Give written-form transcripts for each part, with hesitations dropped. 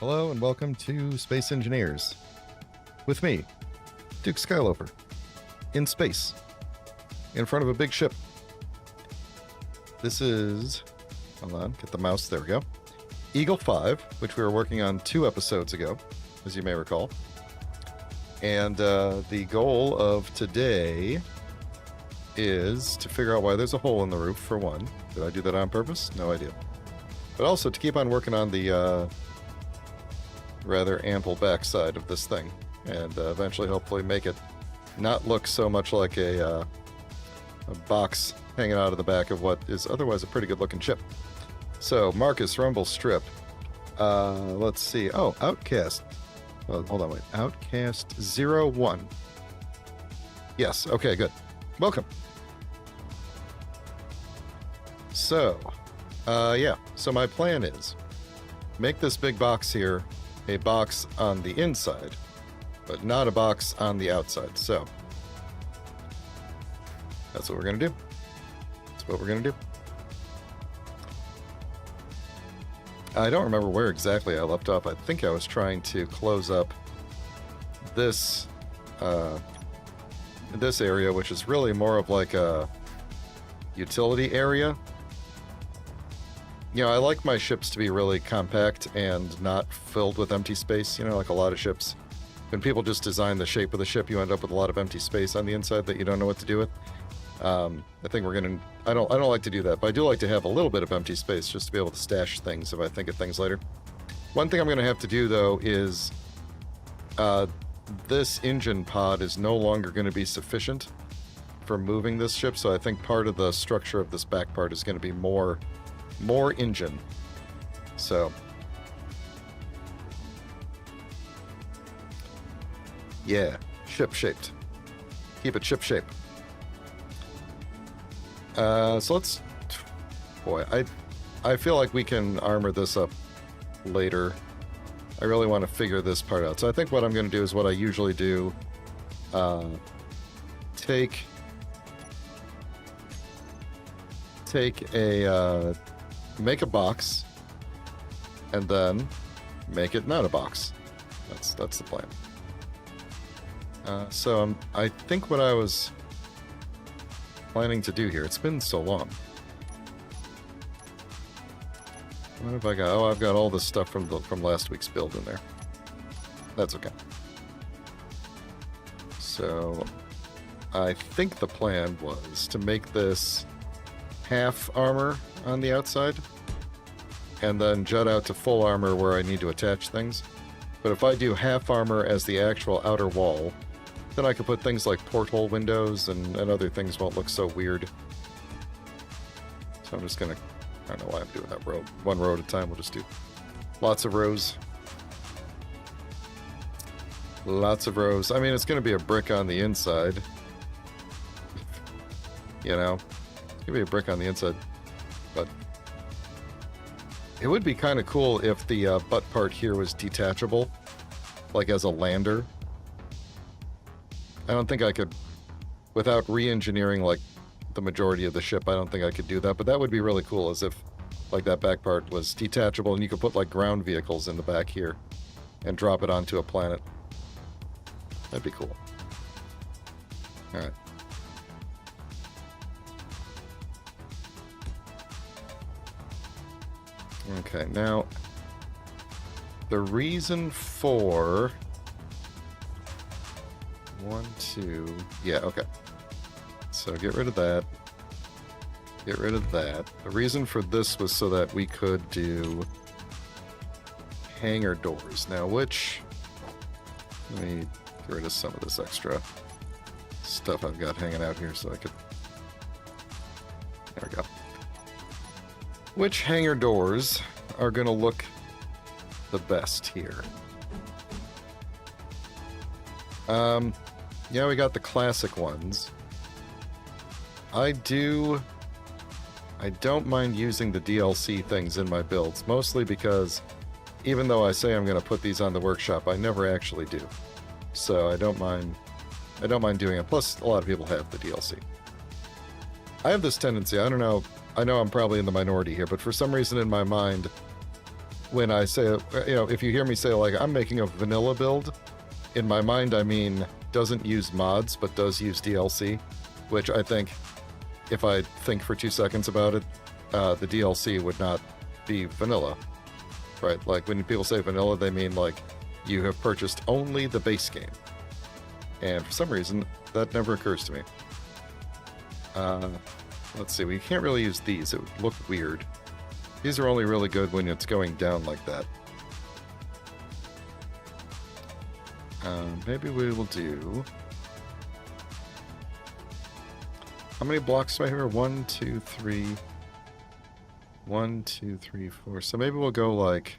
Hello and welcome to Space Engineers. With me, Duke Skyloper, in space, in front of a big ship. This is, hold on, get the mouse, there we go. Eagle 5, which we were working on 2 episodes ago, as you may recall. And the goal of today is to figure out why there's a hole in the roof, for one. Did I do that on purpose? No idea. But also to keep on working on the rather ample backside of this thing, and eventually hopefully make it not look so much like a box hanging out of the back of what is otherwise a pretty good looking ship. So Marcus Rumble Strip, let's see, oh, Outcast, well, hold on, wait, Outcast 01. Yes, okay, good, welcome. So yeah, so my plan is make this big box here a box on the inside, but not a box on the outside. So that's what we're gonna do. That's what we're gonna do. I don't remember where exactly I left off. I think I was trying to close up this this area, which is really more of like a utility area. You know, I like my ships to be really compact and not filled with empty space, you know, like a lot of ships. When people just design the shape of the ship, you end up with a lot of empty space on the inside that you don't know what to do with. I think we're gonna, I don't like to do that, but I do like to have a little bit of empty space just to be able to stash things if I think of things later. One thing I'm gonna have to do though is this engine pod is no longer gonna be sufficient for moving this ship, so I think part of the structure of this back part is gonna be more engine. So yeah, ship shaped. Keep it ship shape. So let's, boy, I feel like we can armor this up later. I really want to figure this part out. So I think what I'm going to do is what I usually do. Take a make a box, and then make it not a box. That's the plan. So I think what I was planning to do here, it's been so long. What have I got? Oh, I've got all this stuff from last week's build in there. That's okay. So I think the plan was to make this half armor on the outside and then jut out to full armor where I need to attach things. But if I do half armor as the actual outer wall, then I could put things like porthole windows and other things won't look so weird. So I'm just gonna, I don't know why I'm doing that row. One row at a time, we'll just do lots of rows. Lots of rows. I mean, it's gonna be a brick on the inside. You know, it's gonna be a brick on the inside. But it would be kind of cool if the butt part here was detachable, like as a lander. I don't think I could, without re-engineering like the majority of the ship, I don't think I could do that, but that would be really cool, as if like that back part was detachable and you could put like ground vehicles in the back here and drop it onto a planet. That'd be cool. Alright. Okay, now the reason for 1, 2, yeah, okay. So get rid of that. Get rid of that. The reason for this was so that we could do hangar doors. Now, which, let me get rid of some of this extra stuff I've got hanging out here so I could, there we go. Which hangar doors are going to look the best here? Yeah, we got the classic ones. I don't mind using the DLC things in my builds, mostly because even though I say I'm going to put these on the workshop, I never actually do. So I don't mind doing it. Plus, a lot of people have the DLC. I have this tendency, I don't know, I know I'm probably in the minority here, but for some reason in my mind, when I say, if you hear me say, like, I'm making a vanilla build, in my mind, I mean, doesn't use mods, but does use DLC, which I think, if I think for 2 seconds about it, the DLC would not be vanilla, right? Like, when people say vanilla, they mean, like, you have purchased only the base game. And for some reason, that never occurs to me. Let's see, we can't really use these. It would look weird. These are only really good when it's going down like that. Maybe we will do... How many blocks do I have? 1, 2, 3... 1, 2, 3, 4. So maybe we'll go like...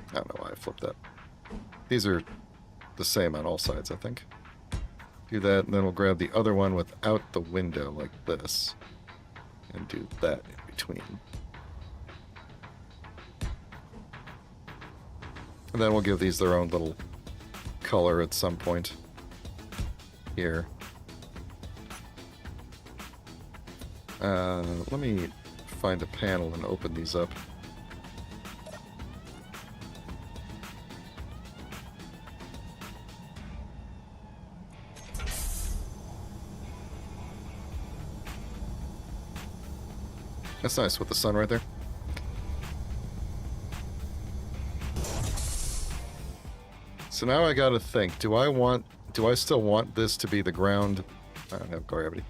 I don't know why I flipped that. These are the same on all sides, I think. Do that, and then we'll grab the other one without the window, like this. And do that in between. And then we'll give these their own little color at some point. Here. Let me find a panel and open these up. That's nice with the sun right there. So now I gotta think, do I still want this to be the ground? I don't have gravity.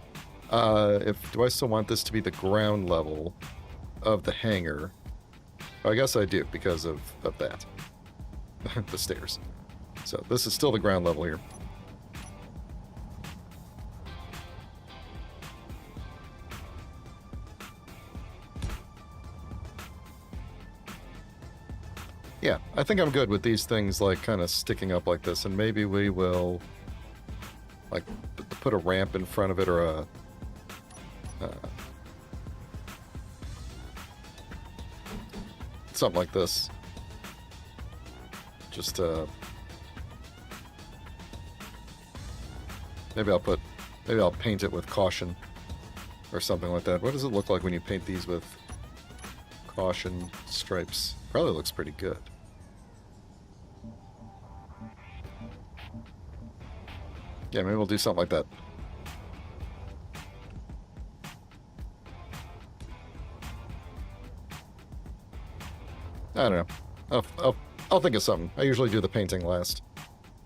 Do I still want this to be the ground level of the hangar? I guess I do, because of that. The stairs. So this is still the ground level here. Yeah, I think I'm good with these things, like, kind of sticking up like this, and maybe we will, like, put a ramp in front of it, or a... something like this. Just, maybe I'll paint it with caution, or something like that. What does it look like when you paint these with caution stripes? Probably looks pretty good. Yeah, maybe we'll do something like that. I don't know. I'll think of something. I usually do the painting last,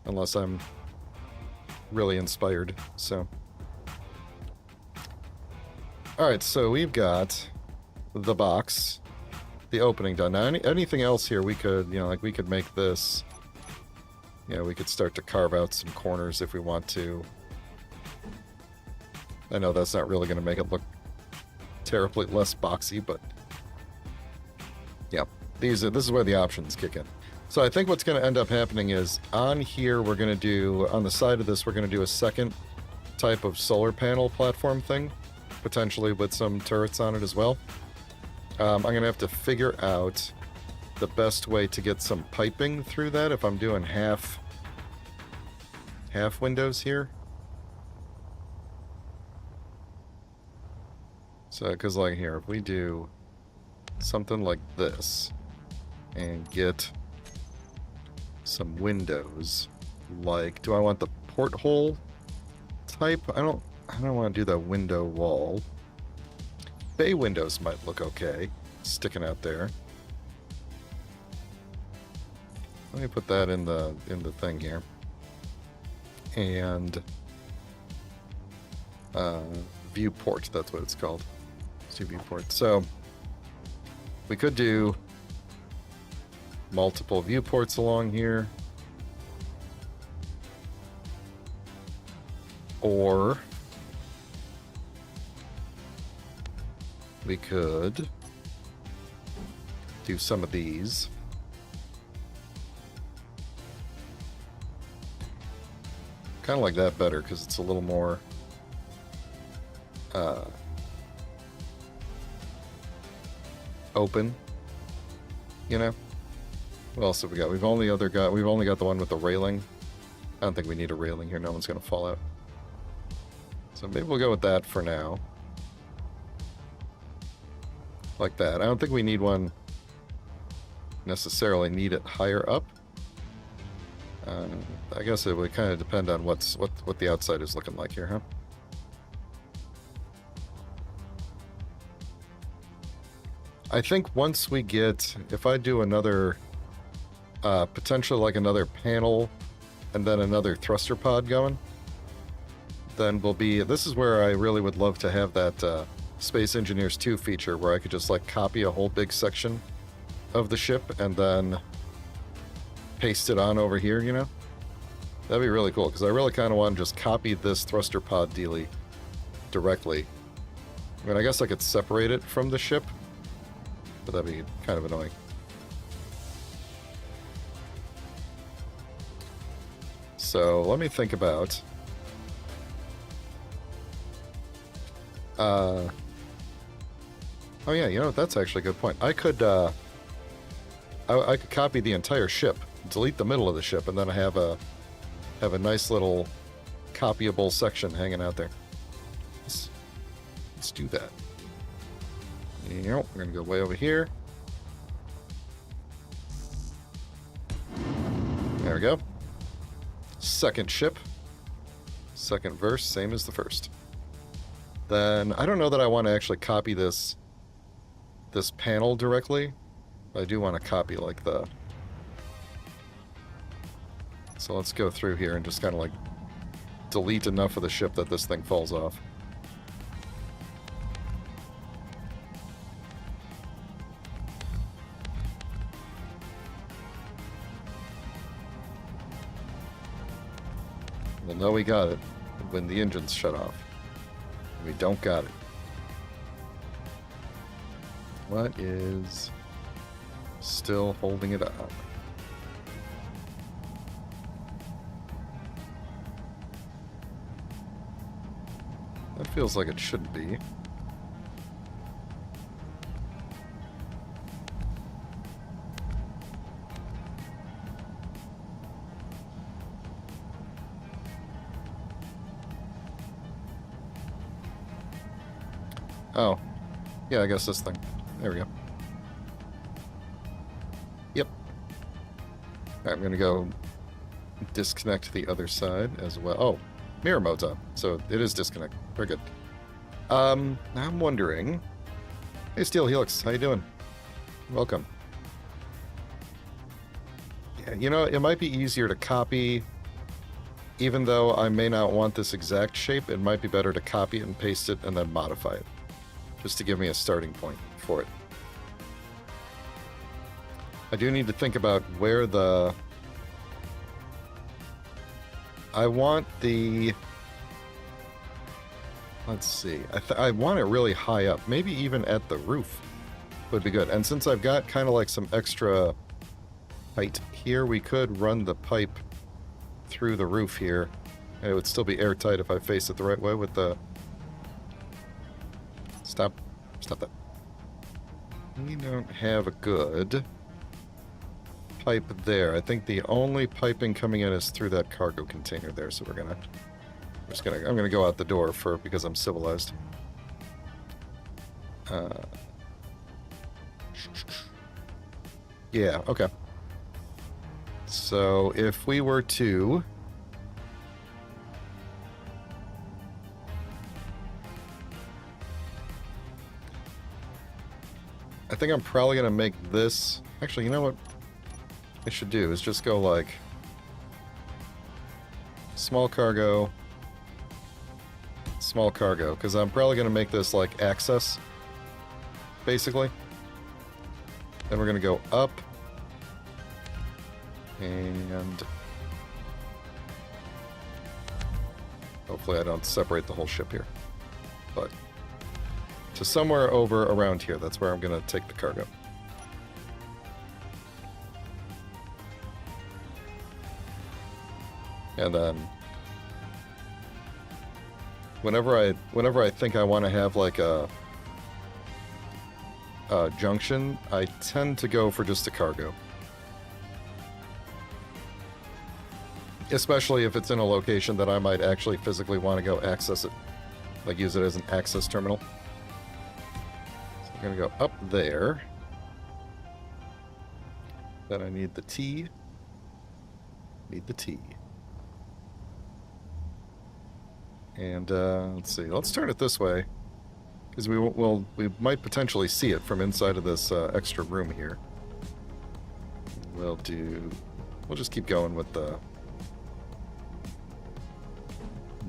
unless I'm really inspired. So, all right. So we've got the box, the opening done. Now, anything else here? We could, like, we could make this. We could start to carve out some corners if we want to. I know that's not really going to make it look terribly less boxy, but yeah, this is where the options kick in. So I think what's going to end up happening is on here we're going to do, on the side of this, we're going to do a second type of solar panel platform thing, potentially with some turrets on it as well. I'm going to have to figure out the best way to get some piping through that if I'm doing half windows here. So, because like here, if we do something like this and get some windows, like, do I want the porthole type? I don't want to do that window wall. Bay windows might look okay, sticking out there. Let me put that in the thing here. And viewport, that's what it's called. Let's do viewport. So we could do multiple viewports along here. Or we could do some of these. Kind of like that better because it's a little more open, What else have we got? We've only got the one with the railing. I don't think we need a railing here. No one's gonna fall out. So maybe we'll go with that for now. like that. I don't think we need one necessarily need it higher up. I guess it would kind of depend on what the outside is looking like here, huh? I think once we get, if I do another, potentially like another panel and then another thruster pod going, then we'll be, this is where I really would love to have that Space Engineers 2 feature where I could just like copy a whole big section of the ship and then paste it on over here, you know? That'd be really cool, because I really kind of want to just copy this thruster pod dealie directly. I mean, I guess I could separate it from the ship, but that'd be kind of annoying. So let me think about... oh yeah, you know, that's actually a good point. I could could copy the entire ship, delete the middle of the ship, and then have a nice little copyable section hanging out there. Let's do that. Yep, we're gonna go way over here. There we go. Second ship. Second verse, same as the first. Then I don't know that I want to actually copy this panel directly. But I do want to copy like the... So let's go through here and just kind of like delete enough of the ship that this thing falls off. We'll know we got it when the engine's shut off. We don't got it. What is still holding it up? That feels like it should be. Oh. Yeah, I guess this thing. There we go. Yep. Alright, I'm gonna go disconnect the other side as well. Oh, mirror mode's on, so it is disconnect. Very good. Now I'm wondering... Hey, Steel Helix, how you doing? Welcome. Yeah, you know, it might be easier to copy... Even though I may not want this exact shape, it might be better to copy it and paste it and then modify it. Just to give me a starting point for it. I do need to think about where the... I want the... Let's see. I want it really high up. Maybe even at the roof would be good. And since I've got kind of like some extra height here, we could run the pipe through the roof here. And it would still be airtight if I face it the right way with the... Stop that. We don't have a good pipe there. I think the only piping coming in is through that cargo container there, so I'm gonna go out the door because I'm civilized. Yeah, okay. So if we were to... I think I'm probably going to make this... Actually, you know what I should do is just go like... Small cargo, because I'm probably going to make this like access, basically. Then we're going to go up, and hopefully I don't separate the whole ship here, but to somewhere over around here, that's where I'm going to take the cargo. And then whenever I think I want to have like a junction, I tend to go for just a cargo. Especially if it's in a location that I might actually physically want to go access it. Like use it as an access terminal. So We're going to go up there. Then I need the T. Need the T. And let's see. Let's turn it this way, because we might potentially see it from inside of this extra room here. We'll just keep going with the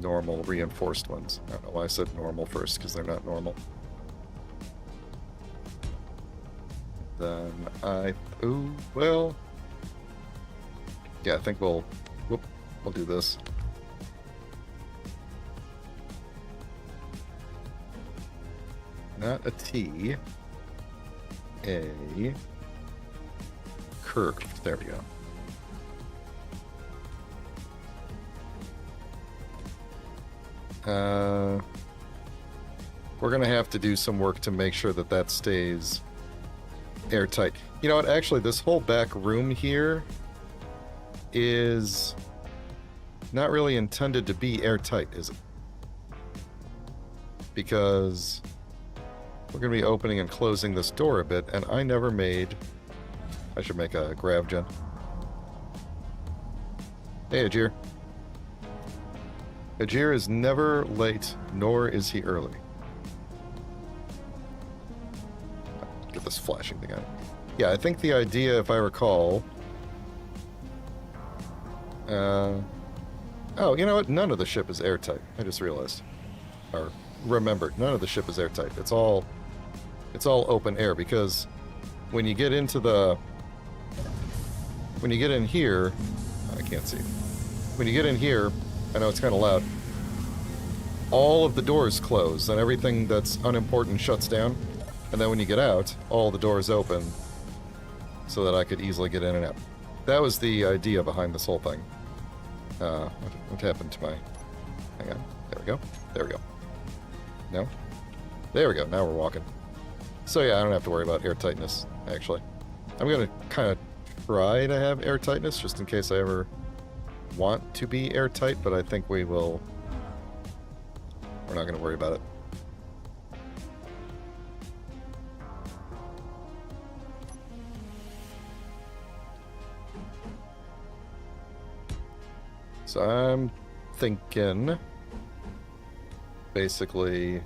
normal reinforced ones. I don't know why I said normal first, because they're not normal. Then well, yeah, I think we'll do this. Not a T, a curve. There we go. We're gonna have to do some work to make sure that that stays airtight. You know what? Actually, this whole back room here is not really intended to be airtight, is it? Because we're going to be opening and closing this door a bit, and I never made... I should make a grav gen. Hey, Ajir. Ajir is never late, nor is he early. Get this flashing thing on. Yeah, I think the idea, if I recall... oh, you know what? None of the ship is airtight. I just realized. Or remembered. None of the ship is airtight. It's all open air, because when you get into the... When you get in here... I can't see. When you get in here, I know it's kind of loud, all of the doors close and everything that's unimportant shuts down. And then when you get out, all the doors open so that I could easily get in and out. That was the idea behind this whole thing. What happened to my... Hang on. There we go. There we go. No? There we go. Now we're walking. So yeah, I don't have to worry about airtightness, actually. I'm going to kind of try to have airtightness just in case I ever want to be airtight, but I think we will... We're not going to worry about it. So I'm thinking, basically,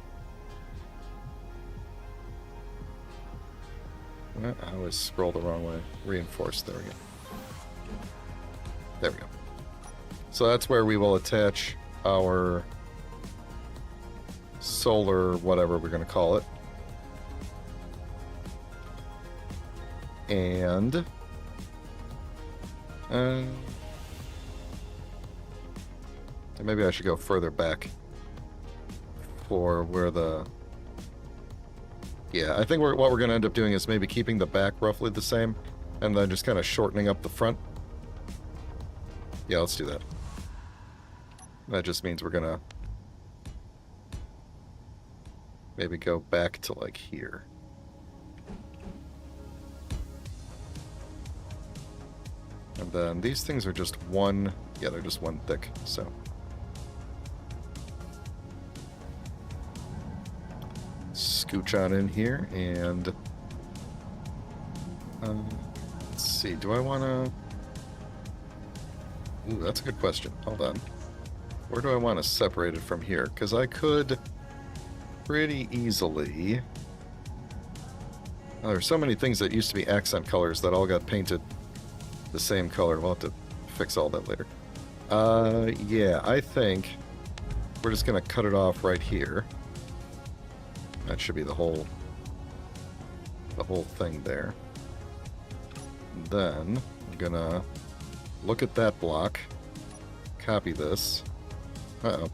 I always scroll the wrong way. Reinforce, there we go. There we go. So that's where we will attach our solar, whatever we're going to call it. And maybe I should go further back for where the... Yeah, I think what we're going to end up doing is maybe keeping the back roughly the same, and then just kind of shortening up the front. Yeah, let's do that. That just means we're going to maybe go back to, like, here. And then these things are just one... Yeah, they're just one thick, so... Scooch on in here, and let's see, do I want to... Ooh, that's a good question. Hold on. Where do I want to separate it from here? Because I could pretty easily... There's so many things that used to be accent colors that all got painted the same color. We'll have to fix all that later. Yeah, I think we're just going to cut it off right here. That should be the whole thing there. And then I'm gonna look at that block, copy this. Uh-oh.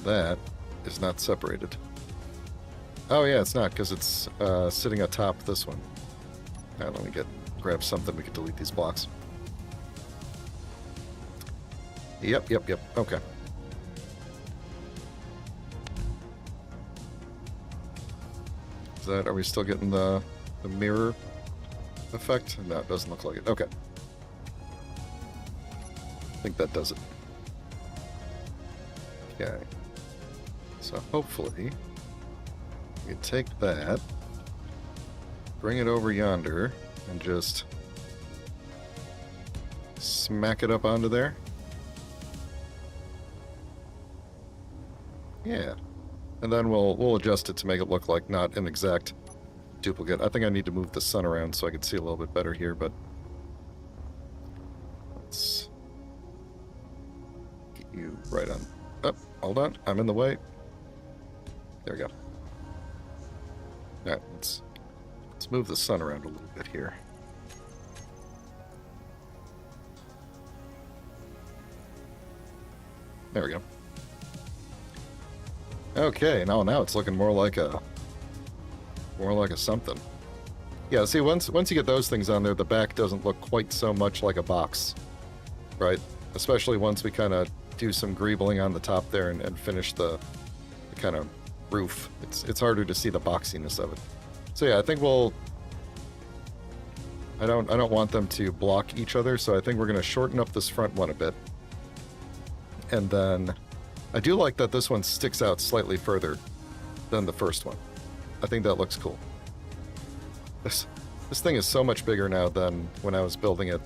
That is not separated. Oh yeah, it's not, because it's sitting atop this one. Alright, let me grab something, we can delete these blocks. Yep, okay. Is that, are we still getting the mirror effect? No, it doesn't look like it. Okay. I think that does it. Okay. So hopefully We take that, bring it over yonder, and just smack it up onto there. Yeah. And then we'll adjust it to make it look like not an exact duplicate. I think I need to move the sun around so I can see a little bit better here, but let's get you right on. Oh, hold on. I'm in the way. There we go. Alright, let's move the sun around a little bit here. There we go. Okay, now it's looking more like a something. Yeah, see, once you get those things on there, the back doesn't look quite so much like a box, right? Especially once we kind of do some greebling on the top there and finish the kind of roof. It's harder to see the boxiness of it. So yeah, I think I don't want them to block each other, so I think we're going to shorten up this front one a bit. And then I do like that this one sticks out slightly further than the first one. I think that looks cool. This thing is so much bigger now than when I was building it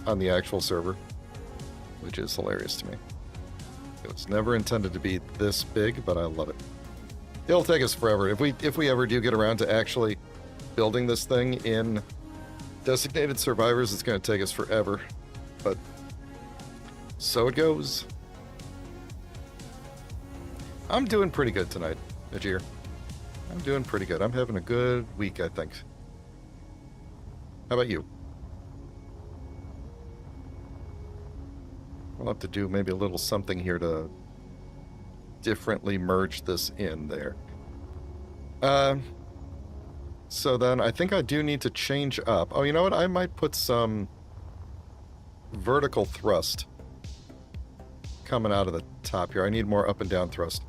on the actual server, which is hilarious to me. It was never intended to be this big, but I love it. It'll take us forever. If we ever do get around to actually building this thing in Designated Survivors, it's going to take us forever. But so it goes. I'm doing pretty good tonight, Ajir. I'm doing pretty good. I'm having a good week, I think. How about you? We'll have to do maybe a little something here to differently merge this in there. So then I think I do need to change up. Oh, you know what? I might put some vertical thrust coming out of the top here. I need more up and down thrust.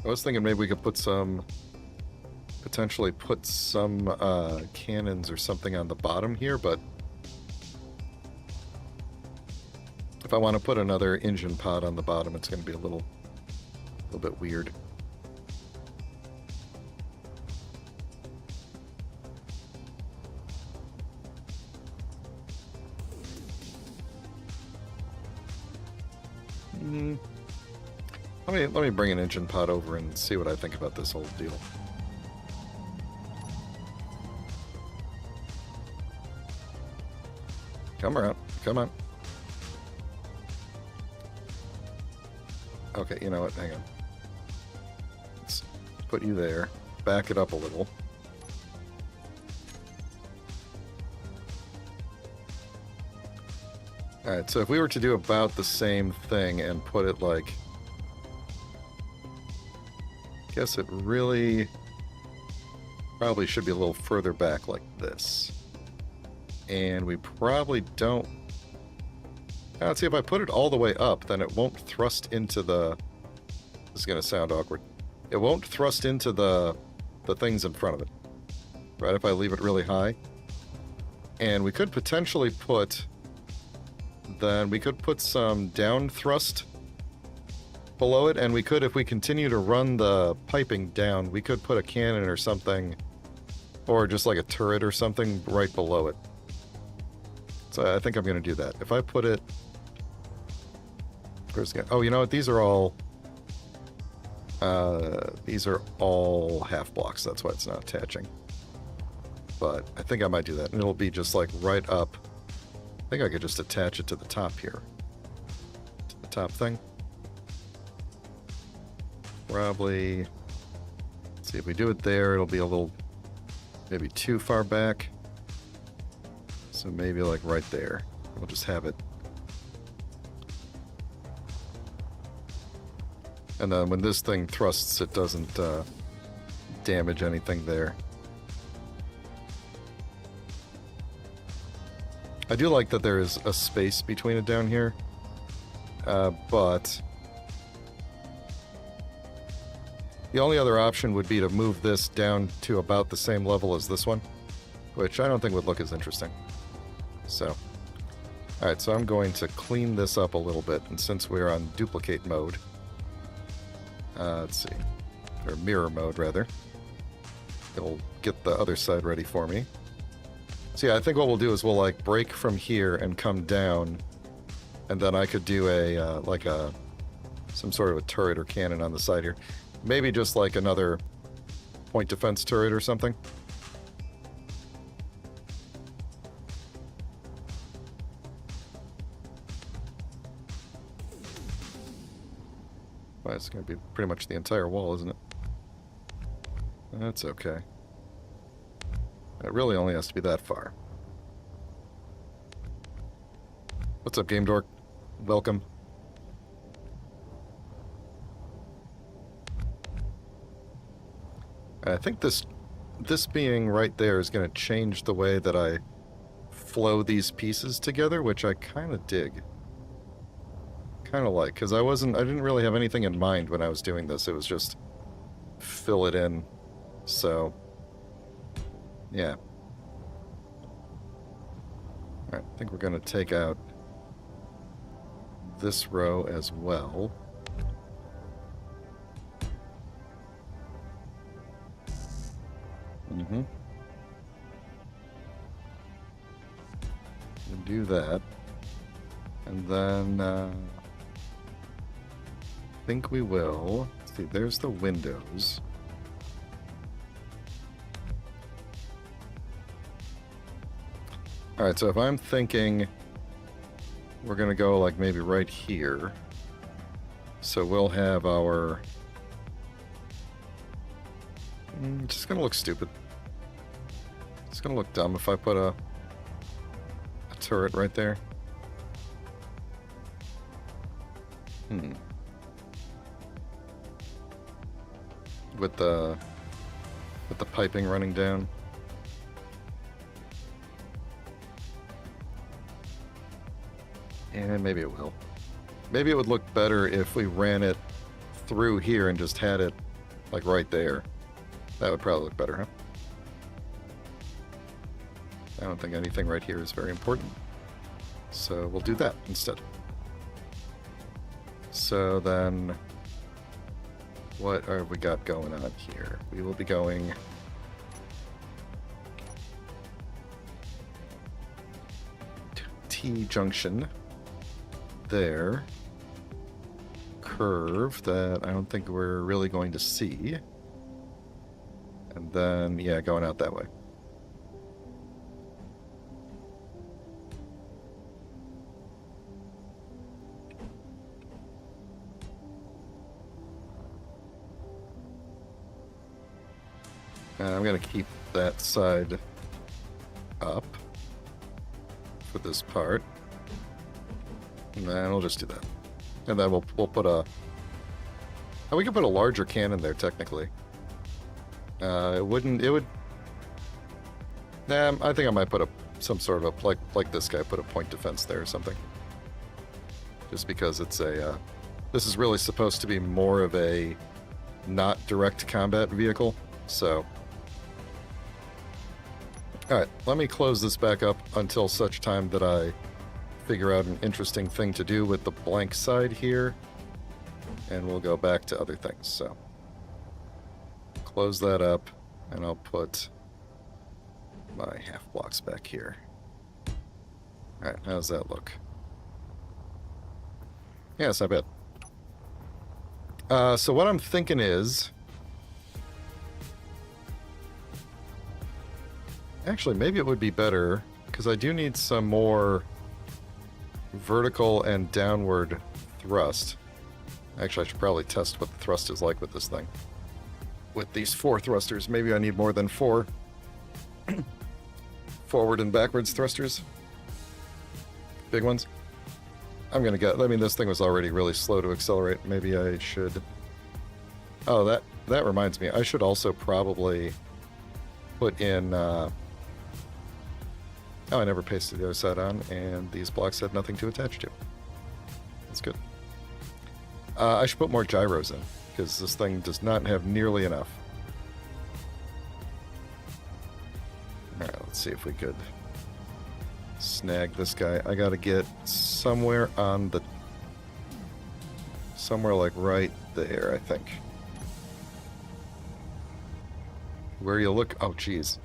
I was thinking maybe we could put some, potentially put some cannons or something on the bottom here, but if I want to put another engine pod on the bottom, it's going to be a little bit weird. Let me bring an engine pod over and see what I think about this whole deal. Come around. Come on. Okay, you know what? Hang on. Let's put you there. Back it up a little. Alright, so if we were to do about the same thing and put it like... I guess it really probably should be a little further back like this. And we probably don't... Now, let's see, if I put it all the way up, then it won't thrust into the... This is going to sound awkward. It won't thrust into the things in front of it. Right, if I leave it really high. And we could potentially put... Then we could put some down thrust below it, and we could, if we continue to run the piping down, we could put a cannon or something, or just like a turret or something right below it. So I think I'm going to do that. If I put it... Oh, you know what? These are all half blocks. That's why it's not attaching. But I think I might do that, and it'll be just like right up. I think I could just attach it to the top here. To the top thing. Probably, let's see, if we do it there, it'll be a little, maybe too far back. So maybe like right there. We'll just have it. And then when this thing thrusts, it doesn't damage anything there. I do like that there is a space between it down here, but the only other option would be to move this down to about the same level as this one, which I don't think would look as interesting. So, alright, so I'm going to clean this up a little bit, and since we're on duplicate mode, let's see, or mirror mode rather, it'll get the other side ready for me. So yeah, I think what we'll do is we'll like break from here and come down, and then I could do a like some sort of a turret or cannon on the side here. Maybe just like another point defense turret or something. Well, it's going to be pretty much the entire wall, isn't it? That's okay. It really only has to be that far. What's up, Game Dork? Welcome. I think this being right there is going to change the way that I flow these pieces together, which I kind of dig. Kind of like, because I didn't really have anything in mind when I was doing this. It was just fill it in. So, yeah. Alright, I think we're going to take out this row as well. Mm-hmm. We'll do that. And then, I think we will. Let's see, there's the windows. Alright, so if I'm thinking we're going to go like maybe right here. So we'll have our... It's just going to look stupid. It's going to look dumb if I put a turret right there. With the piping running down. And maybe it will. Maybe it would look better if we ran it through here and just had it like right there. That would probably look better, huh? I don't think anything right here is very important. So we'll do that instead. So then, what have we got going on here? We will be going... T-junction. There. Curve that I don't think we're really going to see. And then, yeah, going out that way. I'm going to keep that side up for this part. And then we'll just do that. And then we'll put a... Oh, we could put a larger cannon there, technically. It would... Nah, I think I might put some sort of a... Like this guy, put a point defense there or something. Just because it's a... this is really supposed to be more of a not direct combat vehicle, so... Alright, let me close this back up until such time that I figure out an interesting thing to do with the blank side here, and we'll go back to other things. So, close that up, and I'll put my half blocks back here. Alright, how's that look? Yeah, it's not bad. So what I'm thinking is... Actually, maybe it would be better, because I do need some more vertical and downward thrust. Actually, I should probably test what the thrust is like with this thing. With these 4 thrusters, maybe I need more than 4 forward and backwards thrusters. Big ones. I'm gonna get... I mean, this thing was already really slow to accelerate. Maybe I should... Oh, that reminds me. I should also probably put in... Oh, I never pasted the other side on, and these blocks had nothing to attach to. That's good. I should put more gyros in, because this thing does not have nearly enough. Alright, let's see if we could snag this guy. I gotta get somewhere on the... somewhere like right there, I think. Where you look... oh, jeez.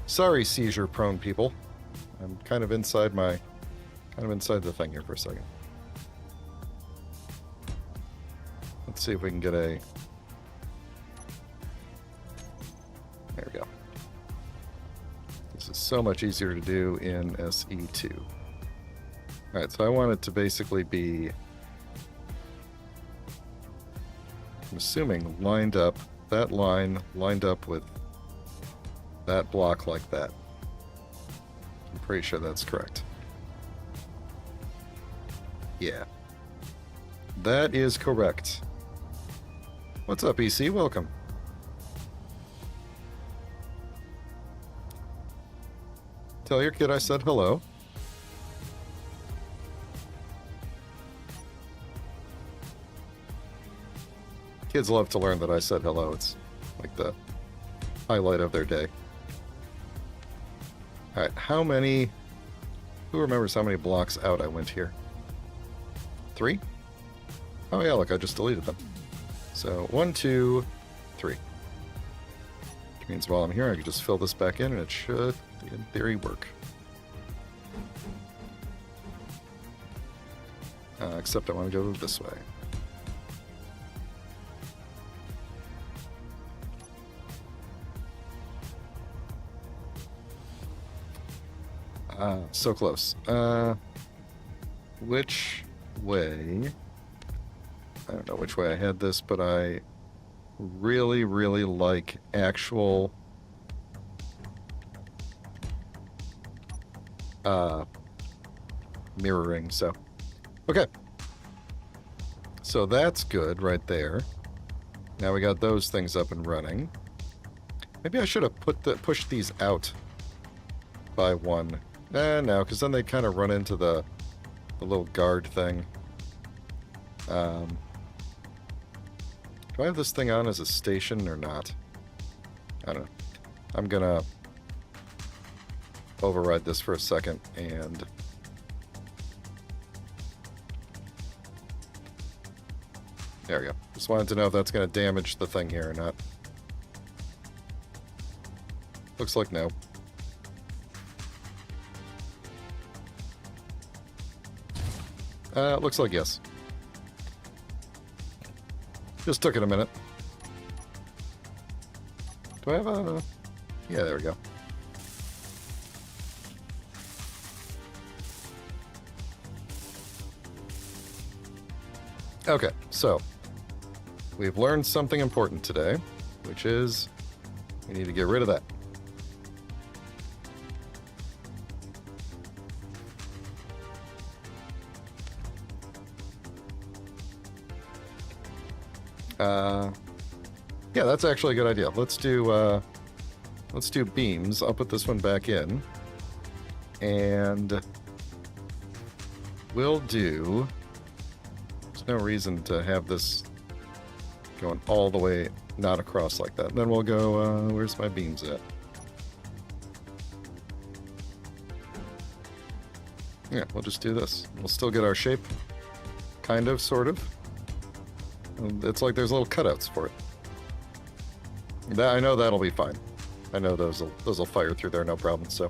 Sorry, seizure-prone people. I'm kind of inside my... kind of inside the thing here for a second. Let's see if we can get a... there we go. This is so much easier to do in SE2. Alright, so I want it to basically be... I'm assuming lined up, that line lined up with that block like that. I'm pretty sure that's correct. Yeah. That is correct. What's up, EC? Welcome. Tell your kid I said hello. Kids love to learn that I said hello. It's like the highlight of their day. Alright, how many... who remembers how many blocks out I went here? 3? Oh yeah, look, I just deleted them. So, 1, 2, 3. Which means while I'm here, I can just fill this back in, and it should, in theory, work. Except I want to go this way. So close. Which way? I don't know which way I had this, but I really, really like actual mirroring, so okay. So that's good right there. Now we got those things up and running. Maybe I should have pushed these out by 1. No, because then they kind of run into the little guard thing. Do I have this thing on as a station or not? I don't know. I'm gonna override this for a second and... there we go. Just wanted to know if that's going to damage the thing here or not. Looks like no. Looks like yes. Just took it a minute. Do I have a... yeah, there we go. Okay, so we've learned something important today, which is we need to get rid of that. Yeah, that's actually a good idea. Let's do beams. I'll put this one back in. And we'll do... there's no reason to have this going all the way not across like that. And then we'll go, where's my beams at? Yeah, we'll just do this. We'll still get our shape. Kind of, sort of. It's like there's little cutouts for it. I know that'll be fine. I know those will fire through there, no problem, so.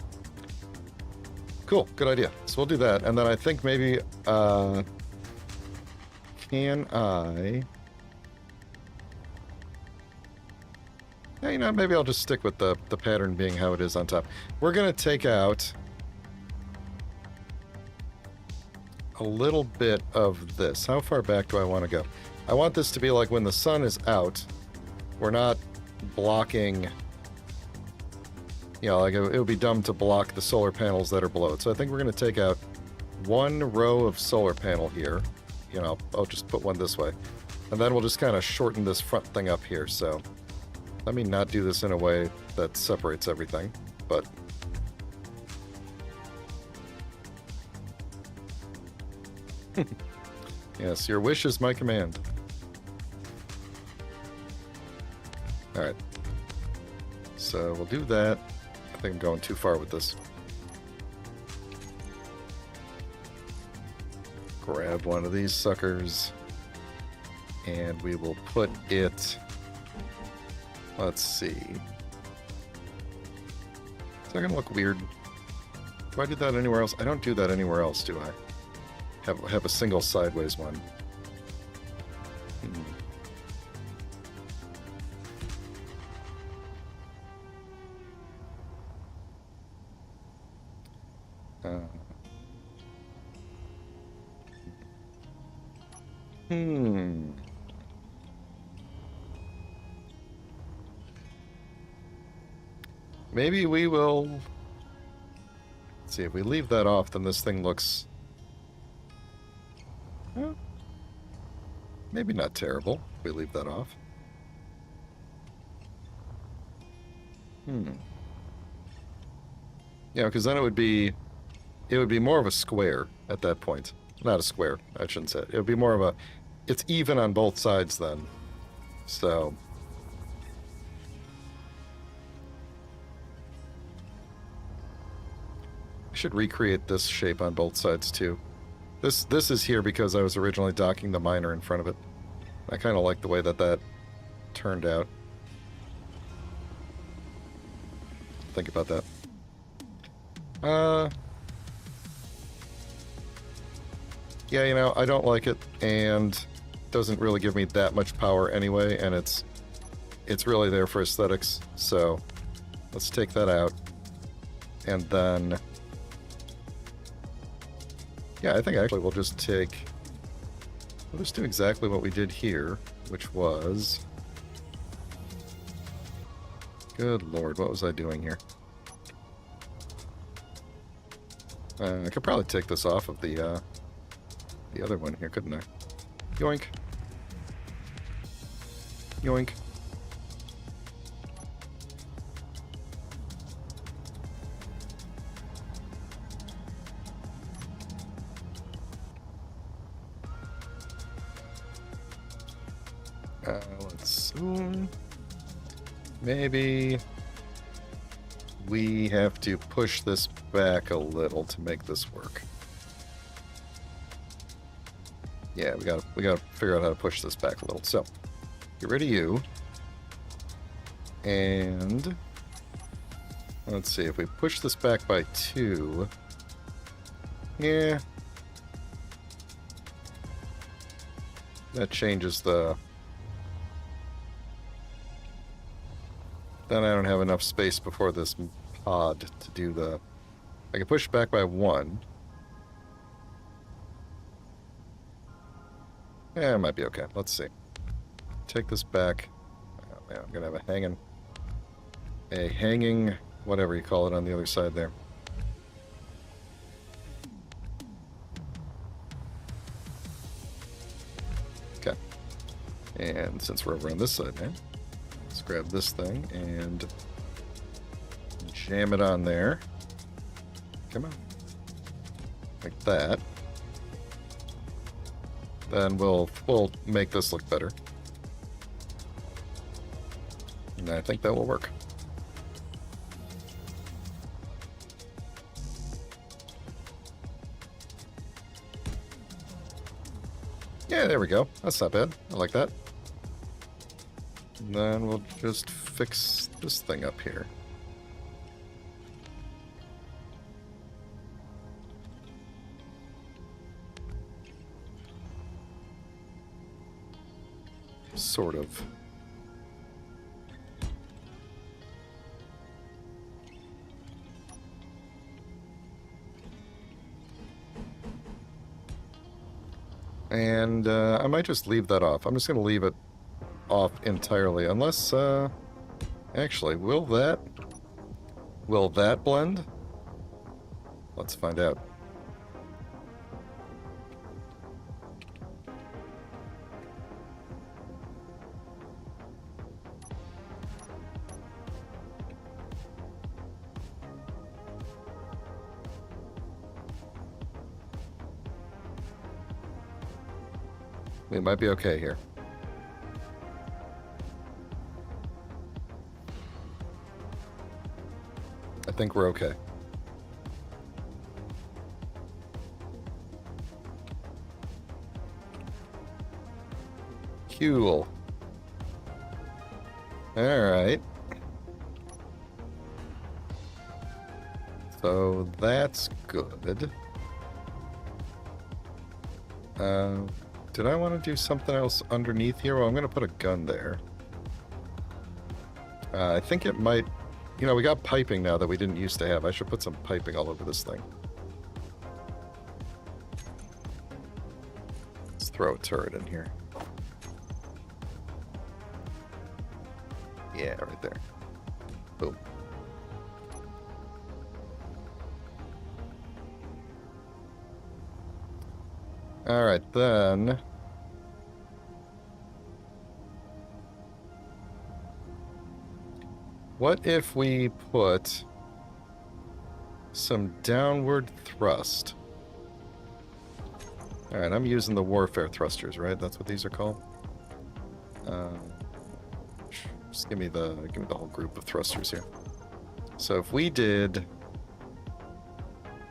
Cool, good idea. So we'll do that, and then I think maybe, can I... yeah, you know, maybe I'll just stick with the pattern being how it is on top. We're going to take out a little bit of this. How far back do I want to go? I want this to be like when the sun is out, we're not blocking, you know, like it would be dumb to block the solar panels that are below it. So I think we're going to take out one row of solar panel here. You know, I'll just put one this way. And then we'll just kind of shorten this front thing up here. So let me not do this in a way that separates everything, but... yes, your wish is my command. Alright. So we'll do that. I think I'm going too far with this. grab one of these suckers, and we will put it, let's see. Is that gonna look weird? Do I do that anywhere else? I don't do that anywhere else, do I? Have a single sideways one. Maybe we will... Let's see, if we leave that off, then this thing looks... maybe not terrible if we leave that off. Yeah, because then it would be more of a square at that point. Not a square, I shouldn't say it. It would be more of a... It's even on both sides then. So... I should recreate this shape on both sides too. This is here because I was originally docking the miner in front of it. I kind of like the way that turned out. Think about that. Yeah, you know, I don't like it, and it doesn't really give me that much power anyway, and it's really there for aesthetics. So let's take that out, and then... Yeah, I think actually we'll just do exactly what we did here, which was... Good lord, what was I doing here? I could probably take this off of the other one here, couldn't I? Yoink. Yoink. Let's... maybe we have to push this back a little to make this work. Yeah, we gotta figure out how to push this back a little. So, get rid of you. And let's see, if we push this back by 2, yeah, that changes the... Then I don't have enough space before this pod to do the... I can push it back by 1. Yeah, it might be okay. Let's see. Take this back. Oh man, I'm gonna have a hanging, whatever you call it, on the other side there. Okay. And since we're over on this side now, let's grab this thing and jam it on there. Come on. Like that. Then we'll make this look better. And I think that will work. Yeah, there we go. That's not bad. I like that. And then we'll just fix this thing up here. Sort of. And I might just leave that off. I'm just going to leave it off entirely, unless, actually, will that blend? Let's find out. We might be okay here. I think we're okay. Cool. Alright. So that's good. Did I want to do something else underneath here? Well, I'm going to put a gun there. I think it might... You know, we got piping now that we didn't used to have. I should put some piping all over this thing. Let's throw a turret in here. Yeah, right there. Boom. Alright, then... What if we put some downward thrust? Alright, I'm using the warfare thrusters, right? That's what these are called? Just give me the whole group of thrusters here. So if we did...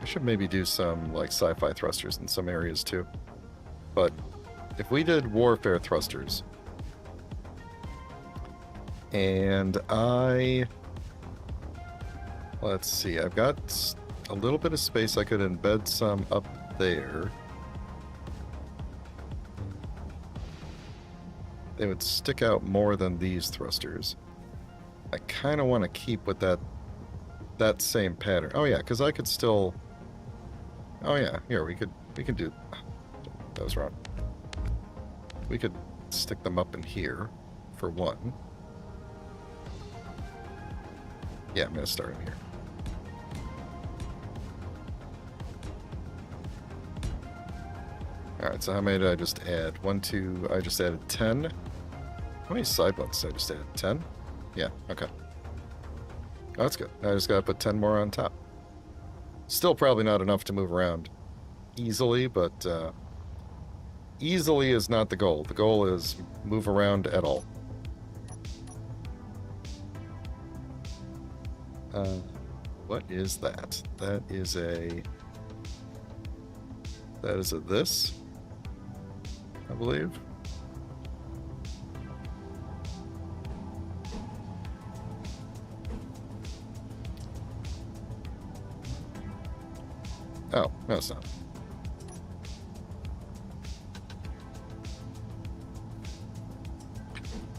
I should maybe do some, like, sci-fi thrusters in some areas, too. But if we did warfare thrusters... And let's see, I've got a little bit of space. I could embed some up there. They would stick out more than these thrusters. I kind of want to keep with that same pattern. Oh yeah, because I could still... Oh yeah, here, we can do... That was wrong. We could stick them up in here, for one. Yeah, I'm going to start in here. Alright, so how many did I just add? 1, 2, I just added 10. How many side buttons did I just add? 10? Yeah, okay. Oh, that's good. I just got to put 10 more on top. Still probably not enough to move around easily, but easily is not the goal. The goal is move around at all. What is that? That is a this, I believe. Oh, no, it's not. Do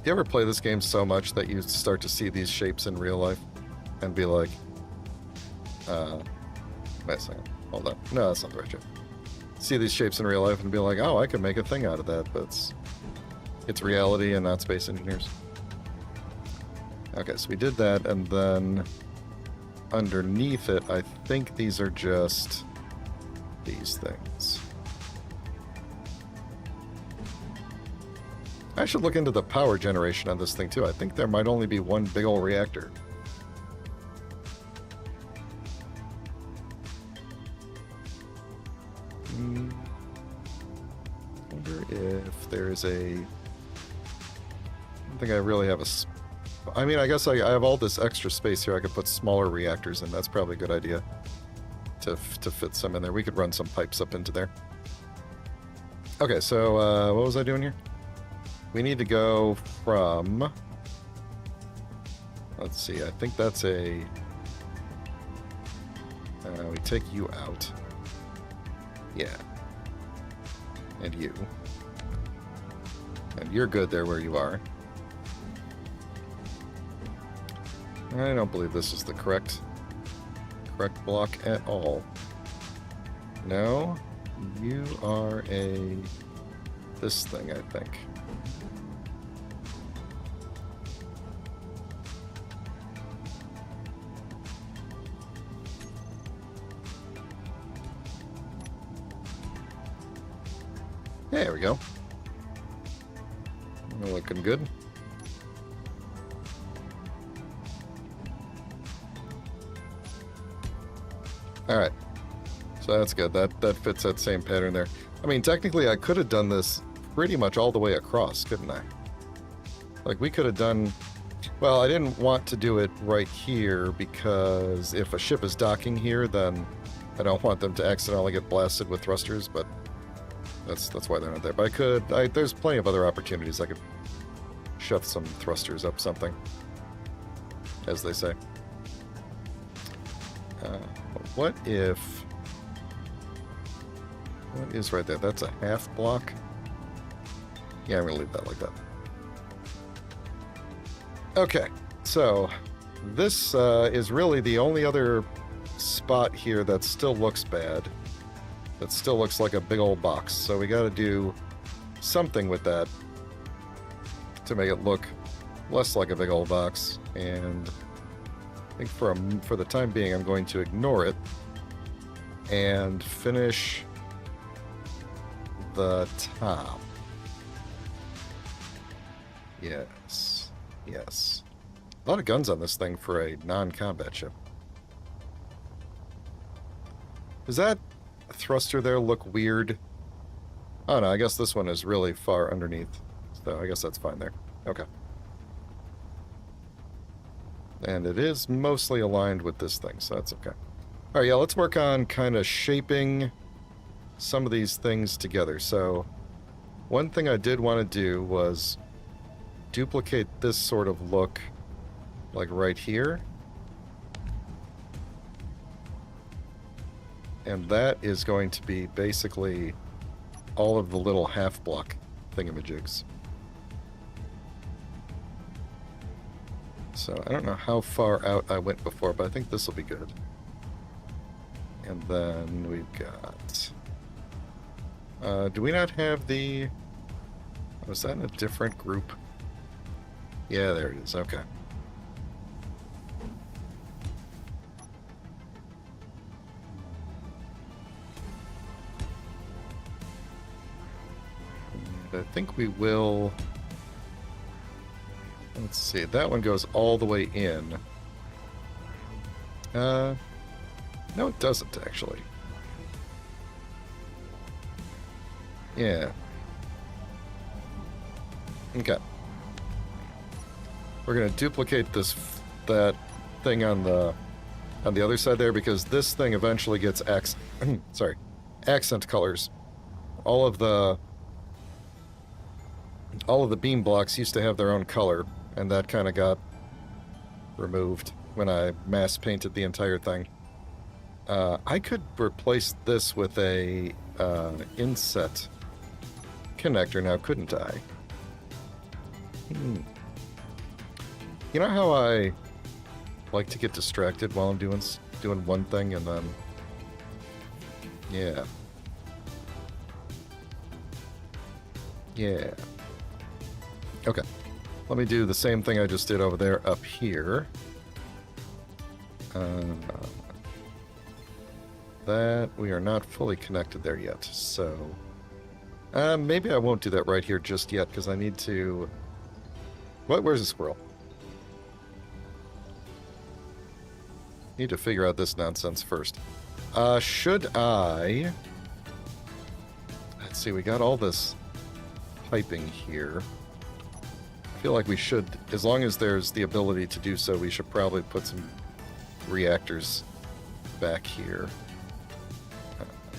you ever play this game so much that you start to see these shapes in real life and be like, wait a second, hold on. No, that's not the right shape. See these shapes in real life and be like, oh, I could make a thing out of that, but it's reality and not space engineers. Okay, so we did that, and then underneath it, I think these are just these things. I should look into the power generation on this thing, too. I think there might only be one big old reactor. Wonder if there's a... I don't think I really have a... I mean, I guess I have all this extra space here. I could put smaller reactors in. That's probably a good idea to fit some in there. We could run some pipes up into there. Okay, so what was I doing here? We need to go from... Let's see, I think that's a... we take you out. Yeah. And you. And you're good there where you are. I don't believe this is the correct block at all. No, you are this thing, I think. There we go. Looking good. Alright. So that's good. That fits that same pattern there. I mean, technically I could have done this pretty much all the way across, couldn't I? Like, we could have done... Well, I didn't want to do it right here because if a ship is docking here, then I don't want them to accidentally get blasted with thrusters, but That's why they're not there. But there's plenty of other opportunities. I could shove some thrusters up something, as they say. What is right there? That's a half block. Yeah, I'm gonna leave that like that. Okay, so this is really the only other spot here that still looks bad. That still looks like a big old box. So we got to do something with that to make it look less like a big old box. And I think for the time being, I'm going to ignore it and finish the top. Yes. Yes. A lot of guns on this thing for a non-combat ship. Does that thruster there look weird? Oh no, I guess this one is really far underneath. So I guess that's fine there. Okay. And it is mostly aligned with this thing, so that's okay. Alright, yeah, let's work on kind of shaping some of these things together. So, one thing I did want to do was duplicate this sort of look, like right here. And that is going to be basically all of the little half-block thingamajigs. So I don't know how far out I went before, but I think this will be good. And then we've got... do we not have the... Was that in a different group? Yeah, there it is. Okay. I think we will... Let's see, that one goes all the way in. No, it doesn't, actually. Yeah. Okay. We're going to duplicate that thing on the other side there, because this thing eventually gets accent colors. All of the beam blocks used to have their own color, and that kind of got removed when I mass painted the entire thing. I could replace this with a inset connector now, couldn't I? You know how I like to get distracted while I'm doing one thing and then... Yeah. Yeah. Okay. Let me do the same thing I just did over there up here. That we are not fully connected there yet, so... maybe I won't do that right here just yet, because I need to... Where's the squirrel? Need to figure out this nonsense first. Should I... Let's see, we got all this piping here. I feel like we should, as long as there's the ability to do so, we should probably put some reactors back here.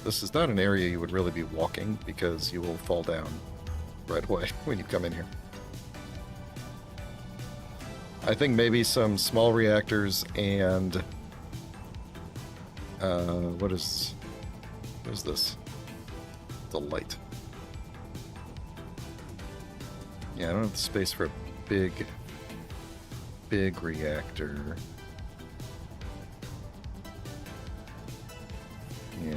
This is not an area you would really be walking, because you will fall down right away when you come in here. I think maybe some small reactors and... what is this? The light. Yeah, I don't have the space for a big reactor. Yeah,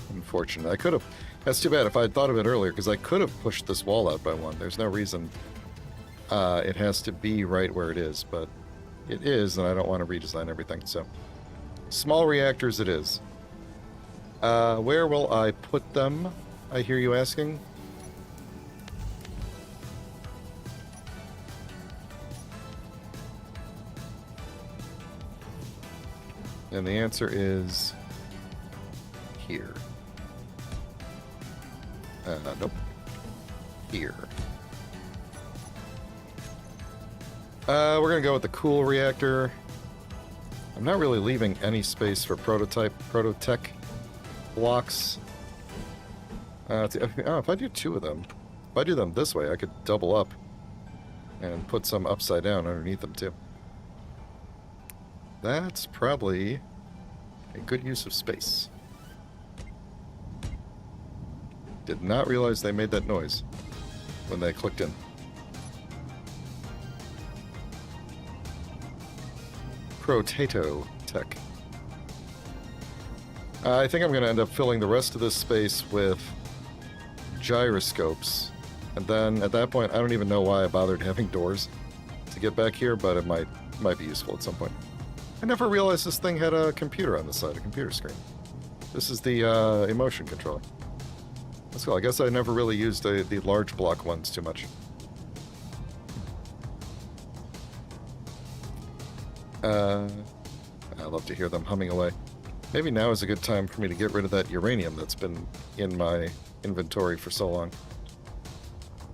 unfortunate. I could have... That's too bad. If I had thought of it earlier, because I could have pushed this wall out by one. There's no reason it has to be right where it is, but it is, and I don't want to redesign everything, so... Small reactors it is. Where will I put them? I hear you asking. And the answer is here. Nope. Here. We're gonna go with the cool reactor. I'm not really leaving any space for prototech blocks. If I do 2 of them, if I do them this way, I could double up and put some upside down underneath them too. That's probably a good use of space. Did not realize they made that noise when they clicked in. Potato tech. I think I'm going to end up filling the rest of this space with gyroscopes. And then at that point, I don't even know why I bothered having doors to get back here, but it might be useful at some point. I never realized this thing had a computer on the side, a computer screen. This is the emotion controller. That's cool. I guess I never really used the large block ones too much. I love to hear them humming away. Maybe now is a good time for me to get rid of that uranium that's been in my inventory for so long.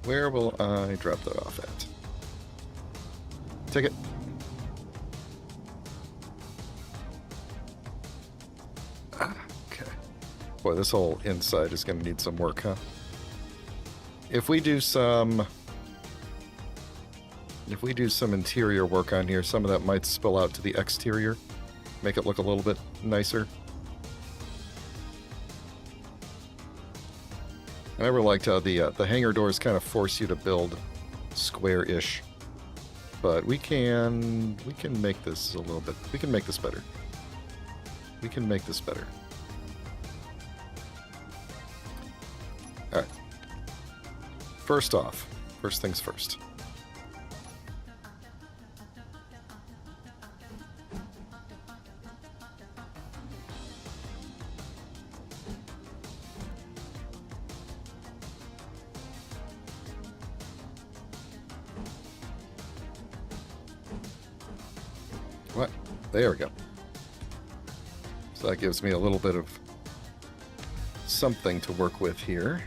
Where will I drop that off at? Take it. Okay. Boy, this whole inside is going to need some work, huh? If we do some interior work on here, some of that might spill out to the exterior. Make it look a little bit nicer. I never liked how the hangar doors kind of force you to build square-ish. But we can make this a little bit. We can make this better. We can make this better. Alright. First things first. What? There we go. So that gives me a little bit of something to work with here.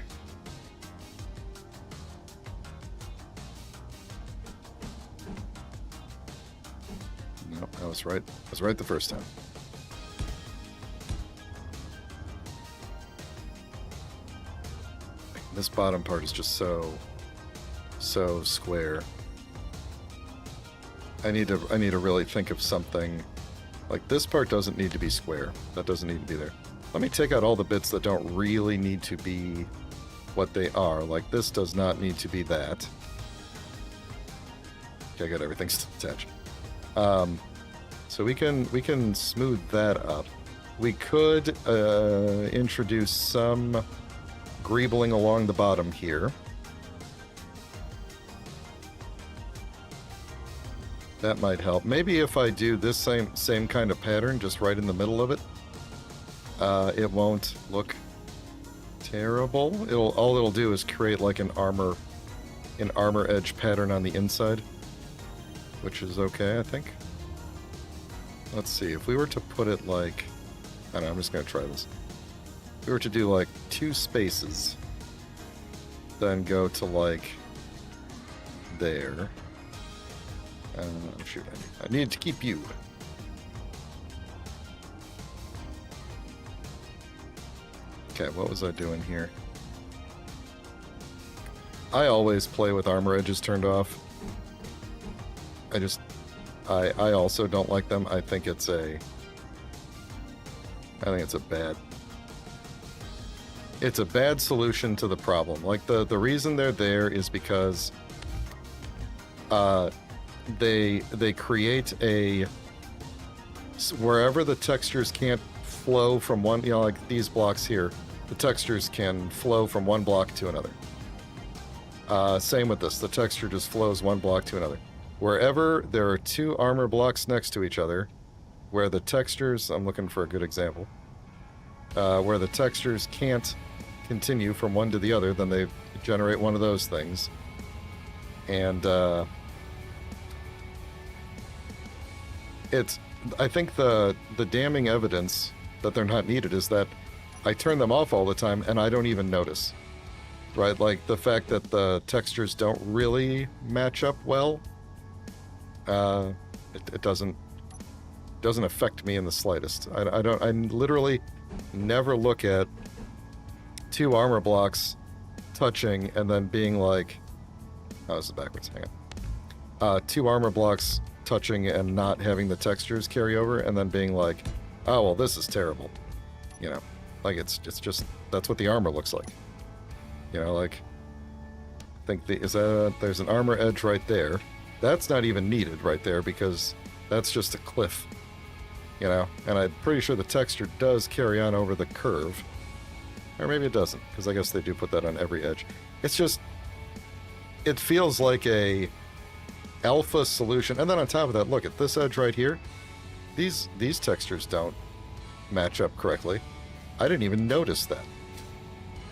Nope, I was right. I was right the first time. This bottom part is just so square. I need to really think of something. Like, this part doesn't need to be square. That doesn't need to be there. Let me take out all the bits that don't really need to be what they are. Like, this does not need to be that. Okay, I got everything attached. So we can smooth that up. We could introduce some greebling along the bottom here. That might help. Maybe if I do this same kind of pattern just right in the middle of it, it won't look terrible. All it'll do is create like an armor edge pattern on the inside, which is okay, I think. Let's see, if we were to put it like, I don't know, I'm just gonna try this. If we were to do like 2 spaces, then go to like there. Shoot, I need to keep you. Okay, what was I doing here? I always play with armor edges turned off. I also don't like them. I think it's a bad solution to the problem. Like, the reason they're there is because they create wherever the textures can't flow from one, like these blocks here, the textures can flow from one block to another. Same with this, the texture just flows one block to another. Wherever there are 2 armor blocks next to each other, where the textures, I'm looking for a good example, where the textures can't continue from one to the other, then they generate one of those things. And I think the damning evidence that they're not needed is that I turn them off all the time and I don't even notice. Right? Like, the fact that the textures don't really match up well, it doesn't affect me in the slightest. I literally never look at 2 armor blocks touching and then being like, oh, this is backwards. Hang on. 2 armor blocks touching and not having the textures carry over, and then being like, oh well, this is terrible. You know, like it's just that's what the armor looks like. You know, like I think there's an armor edge right there. That's not even needed right there because that's just a cliff. You know, and I'm pretty sure the texture does carry on over the curve. Or maybe it doesn't, because I guess they do put that on every edge. It's just, it feels like a alpha solution. And then on top of that, look at this edge right here. These textures don't match up correctly. I didn't even notice that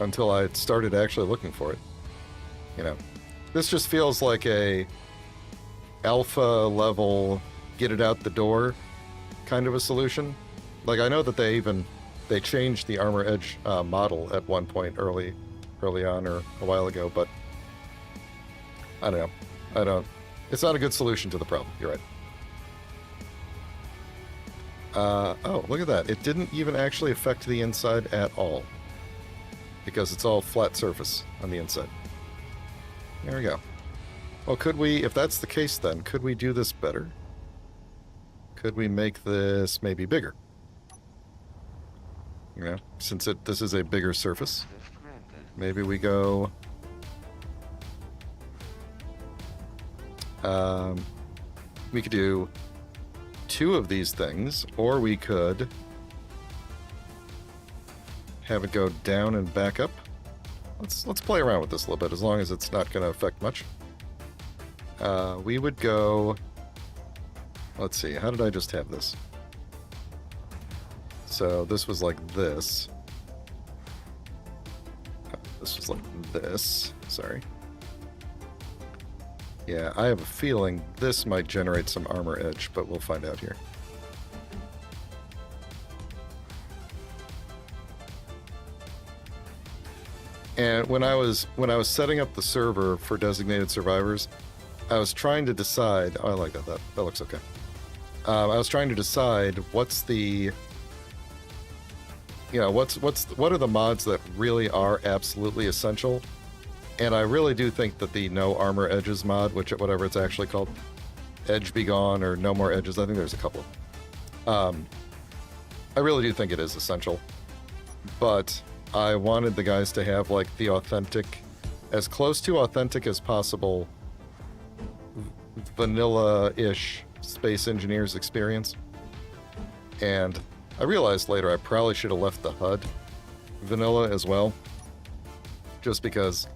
until I started actually looking for it. You know, this just feels like a alpha level, get it out the door kind of a solution. Like, I know that they changed the armor edge model at one point early on or a while ago, but I don't know. It's not a good solution to the problem. You're right. Oh, look at that. It didn't even actually affect the inside at all because it's all flat surface on the inside. There we go. Well, could we, if that's the case then, could we do this better? Could we make this maybe bigger? You know, since this is a bigger surface, maybe we go. We could do 2 of these things, or we could have it go down and back up. Let's play around with this a little bit, as long as it's not going to affect much. We would go. Let's see, how did I just have this? So this was like this. This was like this. Sorry. Yeah, I have a feeling this might generate some armor edge, but we'll find out here. And when I was setting up the server for designated survivors, I was trying to decide. Oh, I like that. That looks okay. I was trying to decide what's the. You know, what are the mods that really are absolutely essential? And I really do think that the No Armor Edges mod, whatever it's actually called, Edge Be Gone or No More Edges, I think there's a couple. I really do think it is essential. But I wanted the guys to have like the authentic, as close to authentic as possible, vanilla-ish Space Engineers experience. And I realized later I probably should have left the HUD vanilla as well. Just because,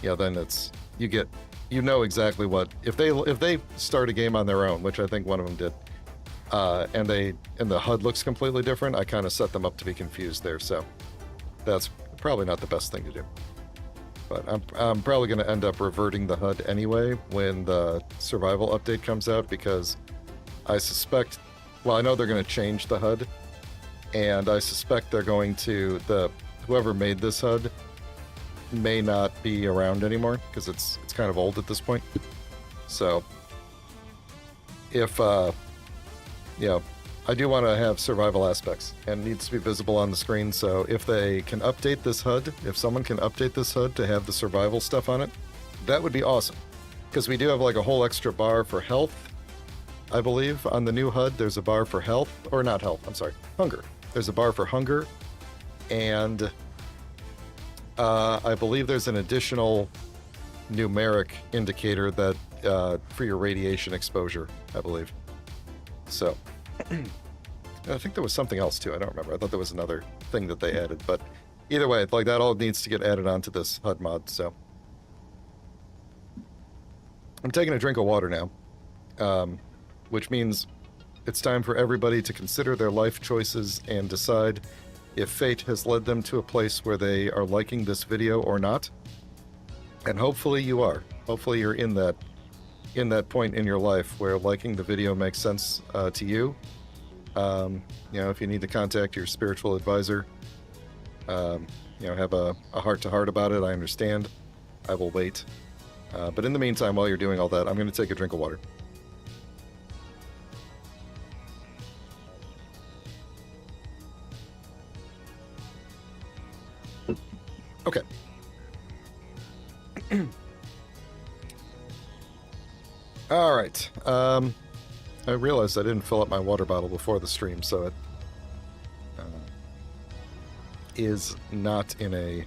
yeah, then it's, you know exactly what, if they start a game on their own, which I think one of them did, and the HUD looks completely different, I kind of set them up to be confused there, so that's probably not the best thing to do. But I'm probably going to end up reverting the HUD anyway when the survival update comes out, because I suspect, well, I know they're going to change the HUD, and I suspect they're going to, whoever made this HUD may not be around anymore, because it's kind of old at this point. So, if, you know, I do want to have survival aspects, and it needs to be visible on the screen, so if they can update this HUD, if someone can update this HUD to have the survival stuff on it, that would be awesome. Because we do have like a whole extra bar for health, I believe. On the new HUD, there's a bar for health, or not health, I'm sorry, hunger. There's a bar for hunger, and I believe there's an additional numeric indicator that for your radiation exposure, I believe. So, I think there was something else too. I don't remember. I thought there was another thing that they added, but either way, like that all needs to get added onto this HUD mod. So, I'm taking a drink of water now, which means it's time for everybody to consider their life choices and decide if fate has led them to a place where they are liking this video or not. And hopefully you are. Hopefully you're in that point in your life where liking the video makes sense to you. You know, if you need to contact your spiritual advisor, you know, have a heart-to-heart about it, I understand. I will wait. But in the meantime, while you're doing all that, I'm going to take a drink of water. Okay. All right. I realized I didn't fill up my water bottle before the stream, so it is not in a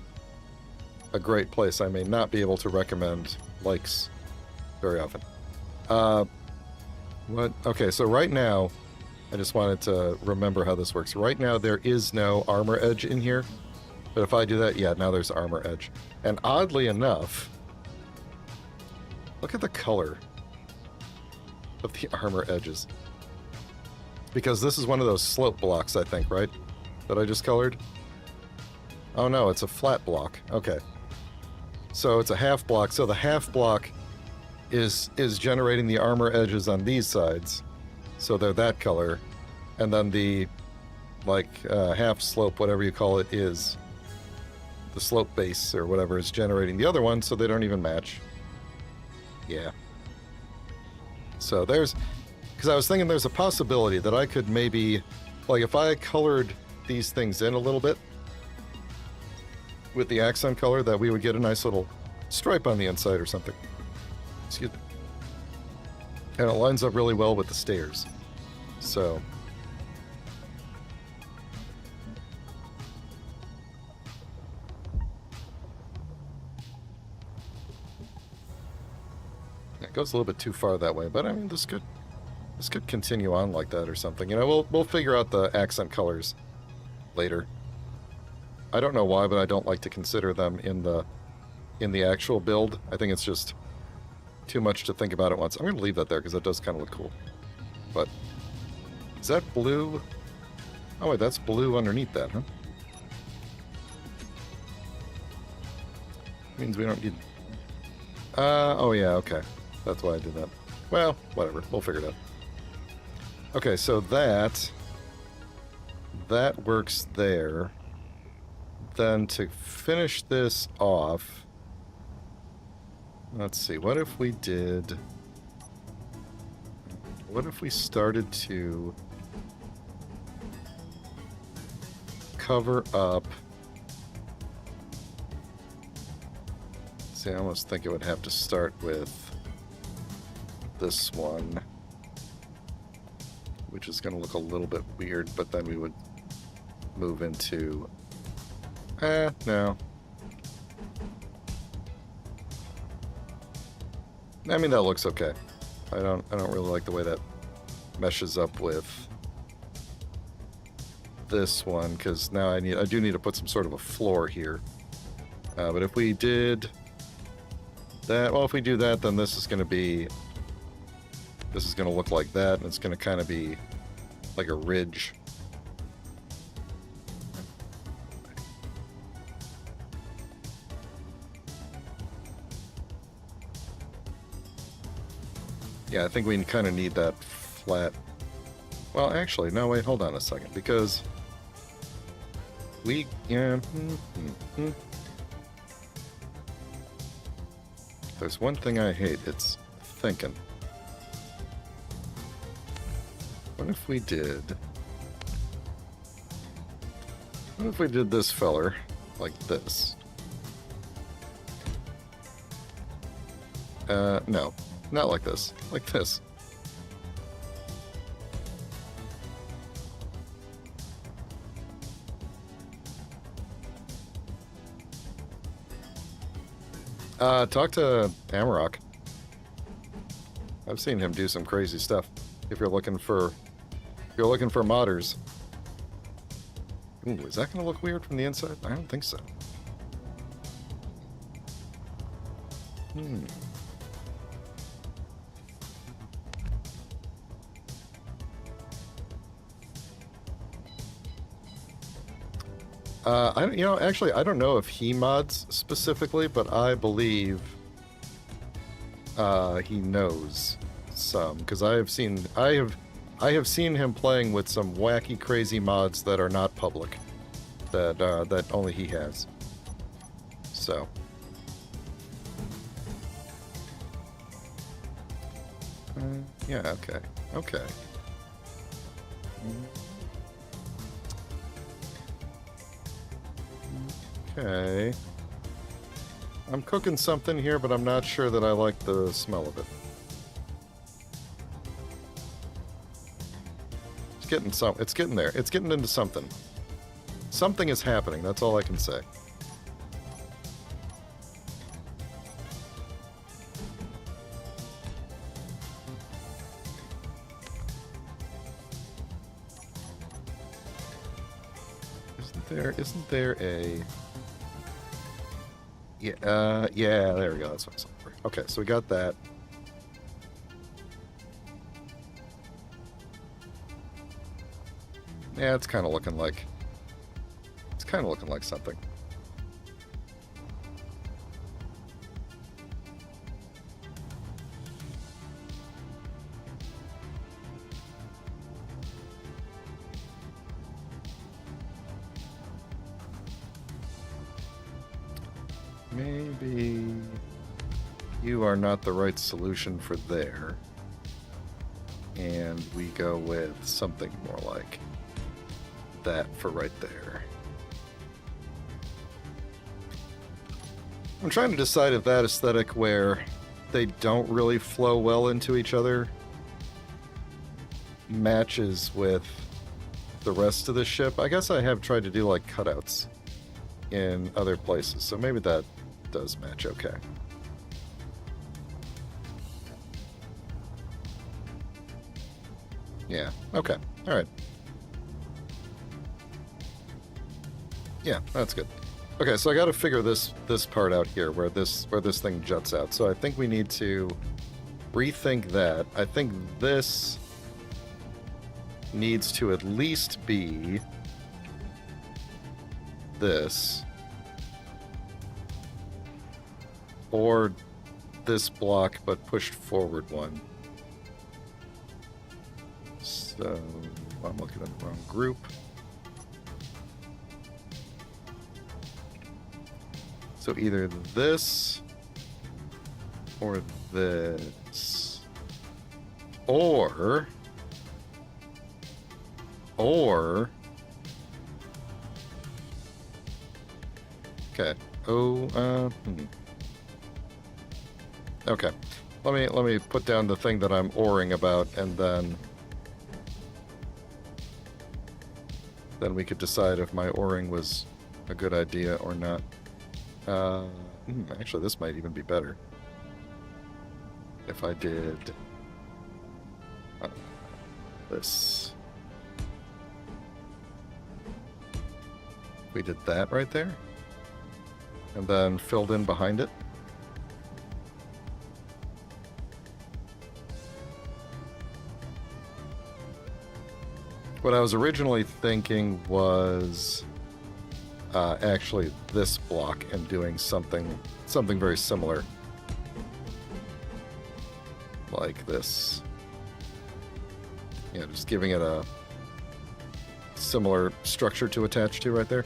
great place. I may not be able to recommend likes very often. What? Okay, so right now, I just wanted to remember how this works. Right now, there is no armor edge in here, but if I do that, yeah, now there's armor edge. And oddly enough, look at the color of the armor edges. Because this is one of those slope blocks, I think, right? That I just colored? Oh no, it's a flat block. Okay. So it's a half block. So the half block is generating the armor edges on these sides. So they're that color. And then the, like, half slope, whatever you call it, is the slope base or whatever is generating the other one, so they don't even match. Yeah. So there's... Because I was thinking there's a possibility that I could maybe... Like, if I colored these things in a little bit with the accent color, that we would get a nice little stripe on the inside or something. Excuse me. And it lines up really well with the stairs. So... It goes a little bit too far that way, but I mean, this could continue on like that or something. You know, we'll figure out the accent colors later. I don't know why, but I don't like to consider them in the actual build. I think it's just too much to think about at once. I'm going to leave that there because that does kind of look cool. But is that blue? Oh wait, that's blue underneath that, huh? Means we don't need... oh yeah, okay. That's why I did that. Well, whatever. We'll figure it out. Okay, so that works there. Then to finish this off, let's see, what if we started to cover up... See, I almost think it would have to start with this one, which is going to look a little bit weird, but then we would move into... no. I mean, that looks okay. I don't really like the way that meshes up with this one, because now I do need to put some sort of a floor here. But if we did that, well, if we do that, then this is going to look like that, and it's going to kind of be like a ridge. Yeah, I think we kind of need that flat... Well, actually, no, wait, hold on a second, because we... Yeah, There's one thing I hate, it's thinking. What if we did this feller like this? No, not like this. Like this. Talk to Amarok. I've seen him do some crazy stuff. If you're looking for modders. Ooh, is that going to look weird from the inside? I don't think so. Actually, I don't know if he mods specifically, but I believe he knows some, because I have seen him playing with some wacky, crazy mods that are not public, that only he has. So. Yeah. Okay. Okay. Okay. I'm cooking something here, but I'm not sure that I like the smell of it. It's getting there. It's getting into something. Something is happening, that's all I can say. Isn't there a... Yeah, yeah, there we go, that's what I was looking for. Okay, so we got that. Yeah, it's kind of looking like... It's kind of looking like something. Maybe you are not the right solution for there. And we go with something more like that for right there. I'm trying to decide if that aesthetic where they don't really flow well into each other matches with the rest of the ship. I guess I have tried to do like cutouts in other places, so maybe that does match okay. Yeah, okay, alright. Yeah, that's good. Okay, so I gotta figure this part out here where this thing juts out. So I think we need to rethink that. I think this needs to at least be this. Or this block, but pushed forward one. So I'm looking at the wrong group. So either this or this, or okay. Okay. Let me put down the thing that I'm oring about, and then we could decide if my oring was a good idea or not. Actually, this might even be better. If I did this. We did that right there. And then filled in behind it. What I was originally thinking was actually this block and doing something very similar, like this. Yeah, just giving it a similar structure to attach to right there.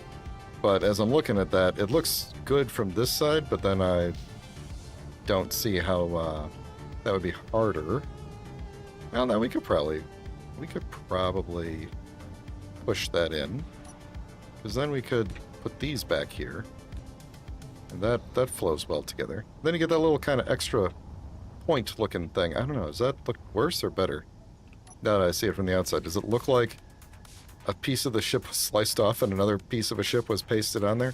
But as I'm looking at that, it looks good from this side, but then I don't see how that would be harder. Well, now we could probably push that in, because then we could put these back here, and that flows well together. Then you get that little kind of extra point looking thing. I don't know, does that look worse or better now that I see it from the outside? Does it look like a piece of the ship was sliced off and another piece of a ship was pasted on there?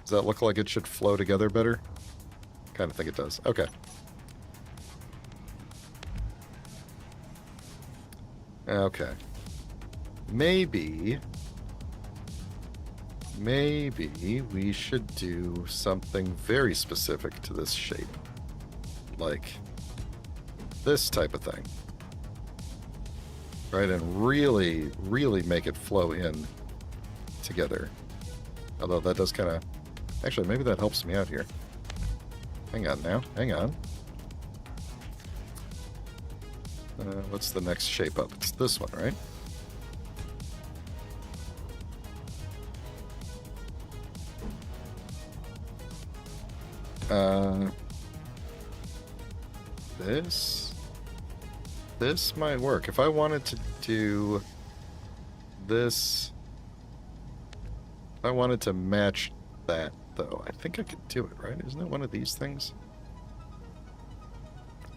Does that look like it should flow together better? Kind of think it does. Okay. Okay. Maybe we should do something very specific to this shape. Like this type of thing. Right, and really, really make it flow in together. Although that does kind of... Actually, maybe that helps me out here. Hang on now. Hang on. What's the next shape up? It's this one, right? This might work. If I wanted to do this, if I wanted to match that though. I think I could do it, right? Isn't it one of these things?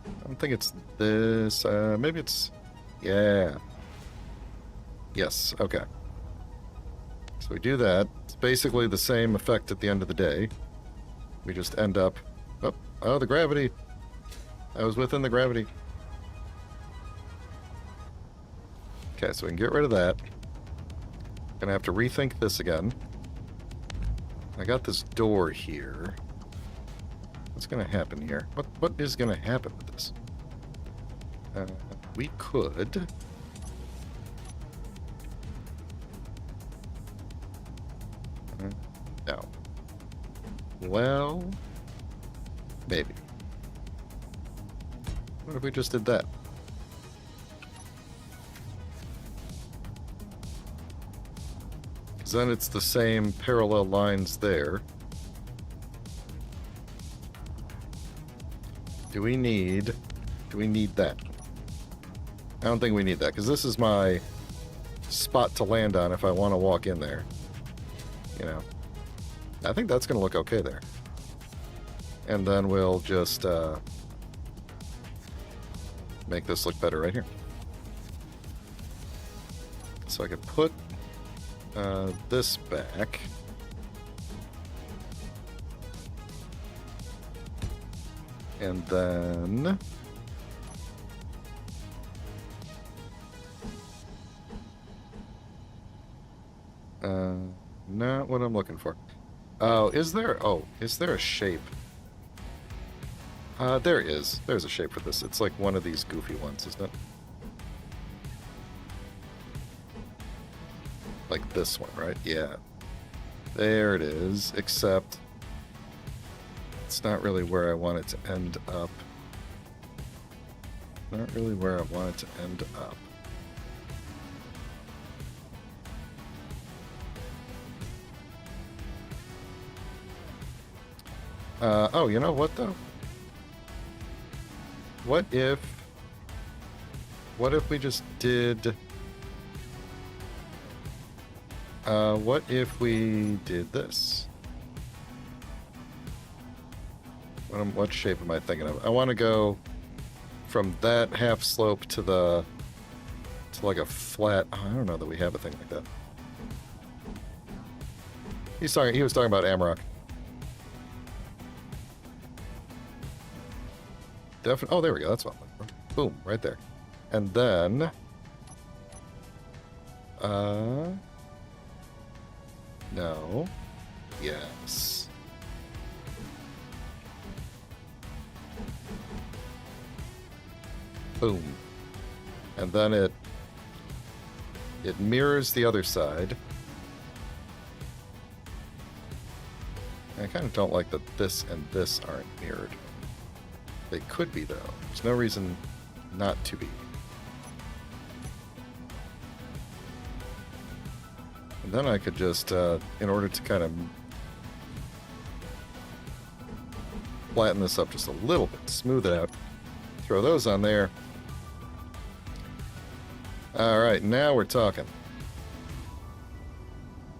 I don't think it's this. Maybe it's... Yeah. Yes, okay. So we do that. It's basically the same effect at the end of the day. We just end up... Oh, the gravity! I was within the gravity. Okay, so we can get rid of that. Gonna have to rethink this again. I got this door here. What's gonna happen here? What is gonna happen with this? We could... No. Well... Maybe. What if we just did that? Because then it's the same parallel lines there. Do we need that? I don't think we need that, because this is my spot to land on if I want to walk in there. You know. I think that's going to look okay there. And then we'll just make this look better right here. So I could put this back. And then... not what I'm looking for. Oh, is there a shape? There is. There's a shape for this. It's like one of these goofy ones, isn't it? Like this one, right? Yeah. There it is, except it's not really where I want it to end up. Not really where I want it to end up. Oh, you know what, though? What if we just did... what if we did this? What shape am I thinking of? I want to go from that half slope to like a flat... Oh, I don't know that we have a thing like that. He was talking about Amarok. Definitely. Oh, there we go. That's what I'm looking for. Boom, right there. And then... No. Yes. Boom. And then it mirrors the other side. I kind of don't like that this and this aren't mirrored. They could be, though. There's no reason not to be. And then I could just, in order to kind of flatten this up just a little bit, smooth it out, throw those on there. Alright, now we're talking.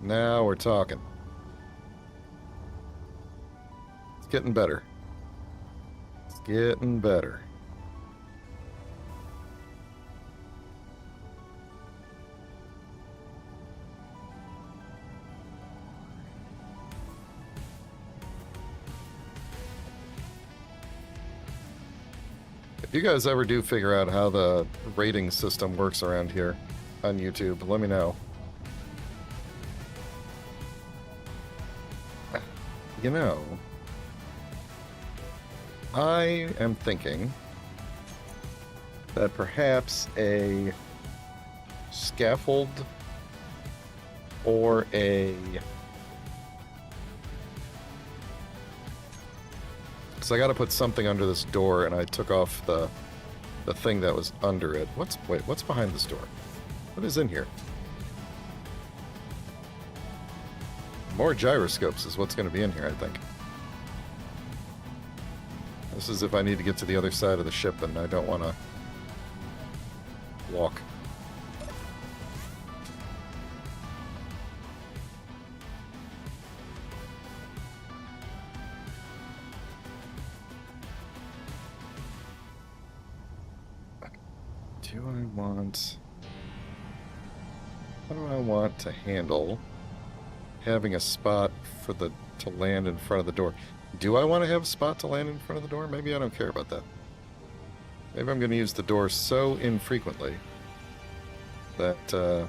Now we're talking. It's getting better. It's getting better. If you guys ever do figure out how the rating system works around here on YouTube, let me know. You know, I am thinking that perhaps a scaffold or a... Because I got to put something under this door, and I took off the thing that was under it. What's behind this door? What is in here? More gyroscopes is what's going to be in here, I think. This is if I need to get to the other side of the ship and I don't want to walk. do I want... How do I want to handle having a spot for the to land in front of the door? Do I want to have a spot to land in front of the door? Maybe I don't care about that. Maybe I'm going to use the door so infrequently that...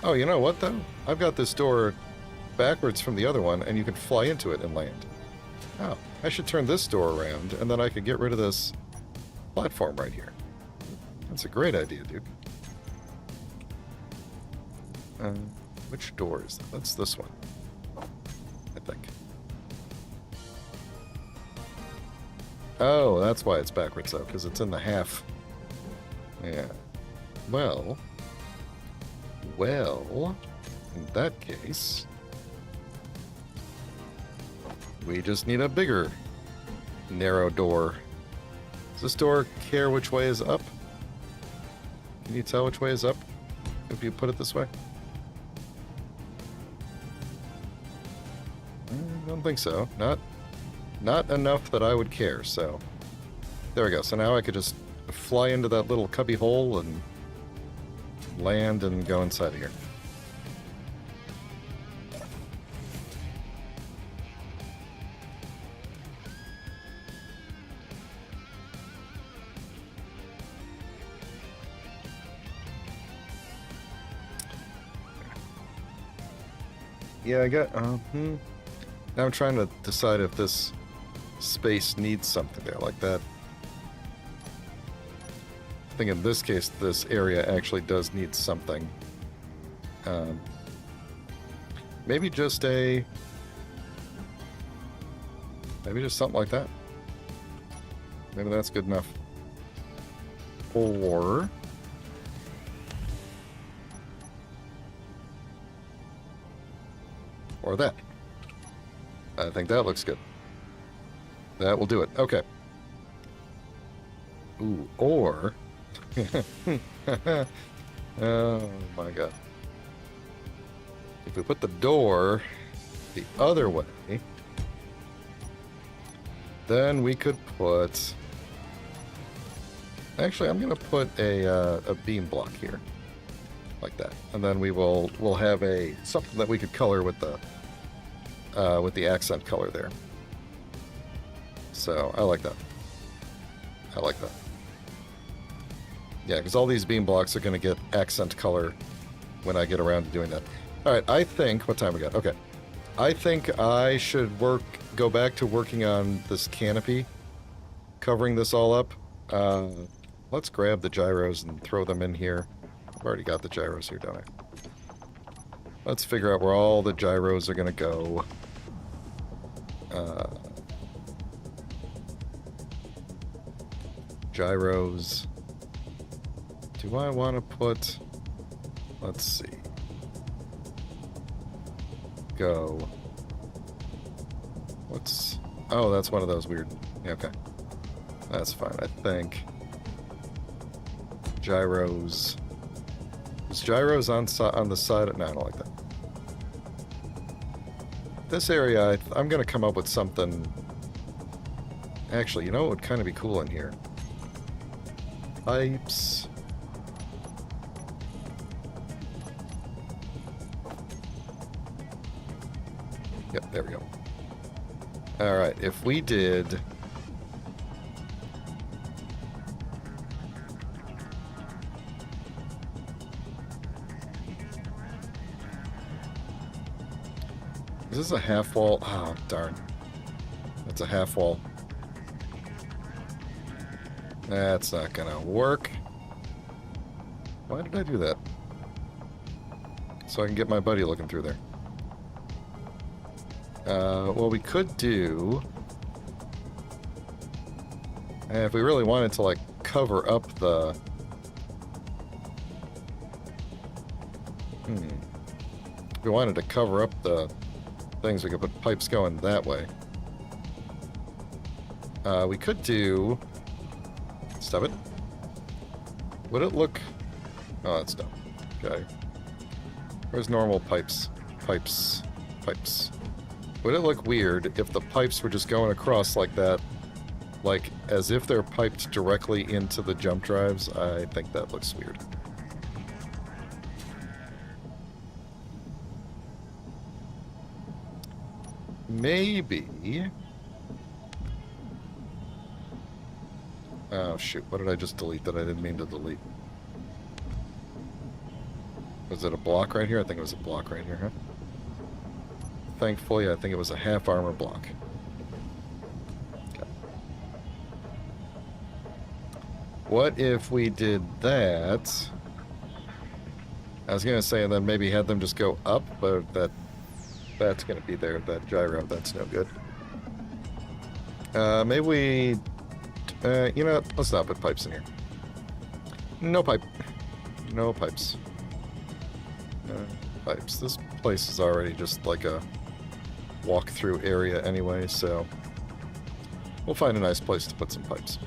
Oh, you know what, though? I've got this door backwards from the other one, and you can fly into it and land. Oh, I should turn this door around, and then I could get rid of this platform right here. That's a great idea, dude. Which door is that? That's this one, I think. Oh, that's why it's backwards, though, because it's in the half. Yeah. Well, in that case, we just need a bigger, narrow door. Does this door care which way is up? Can you tell which way is up if you put it this way? I don't think so. Not enough that I would care, so... There we go. So now I could just fly into that little cubby hole and land and go inside of here. Yeah, I got... Now I'm trying to decide if this space needs something there, like that. I think in this case, this area actually does need something. Maybe just a... Maybe just something like that. Maybe that's good enough. Or... Or that. I think that looks good. That will do it. Okay. Ooh, or... Oh my god. If we put the door the other way, then we could put... Actually, I'm going to put a beam block here. Like that. And then we'll have something that we could color with the accent color there. So, I like that. I like that. Yeah, because all these beam blocks are going to get accent color when I get around to doing that. Alright, I think... What time we got? Okay. I think I should go back to working on this canopy, covering this all up. Let's grab the gyros and throw them in here. I've already got the gyros here, don't I? Let's figure out where all the gyros are going to go. Gyros. Do I want to put... Let's see. Go. What's... Oh, that's one of those weird... Yeah, okay. That's fine, I think. Gyros... Is gyros on the side? No, I don't like that. This area, I'm going to come up with something... Actually, you know what would kind of be cool in here? Pipes... Yep, there we go. Alright, if we did... Is this a half wall? Oh, darn. That's a half wall. That's not gonna work. Why did I do that? So I can get my buddy looking through there. Well, we could do... if we really wanted to, like, cover up the... If we wanted to cover up the things, we could put pipes going that way. We could do... Stop it. Would it look... Oh, that's dumb. Okay. Where's normal pipes? Pipes. Pipes. Would it look weird if the pipes were just going across like that like as if they're piped directly into the jump drives, I think that looks weird. Maybe... Oh shoot, what did I just delete that I didn't mean to delete? Was it a block right here? I think it was a block right here, huh? Thankfully, I think it was a half armor block. Okay. What if we did that? I was gonna say, and then maybe had them just go up, but that's gonna be there, that gyro, that's no good. Maybe we... you know what? Let's not put pipes in here. No pipe. No pipes. Pipes. This place is already just like a walk-through area anyway, so we'll find a nice place to put some pipes.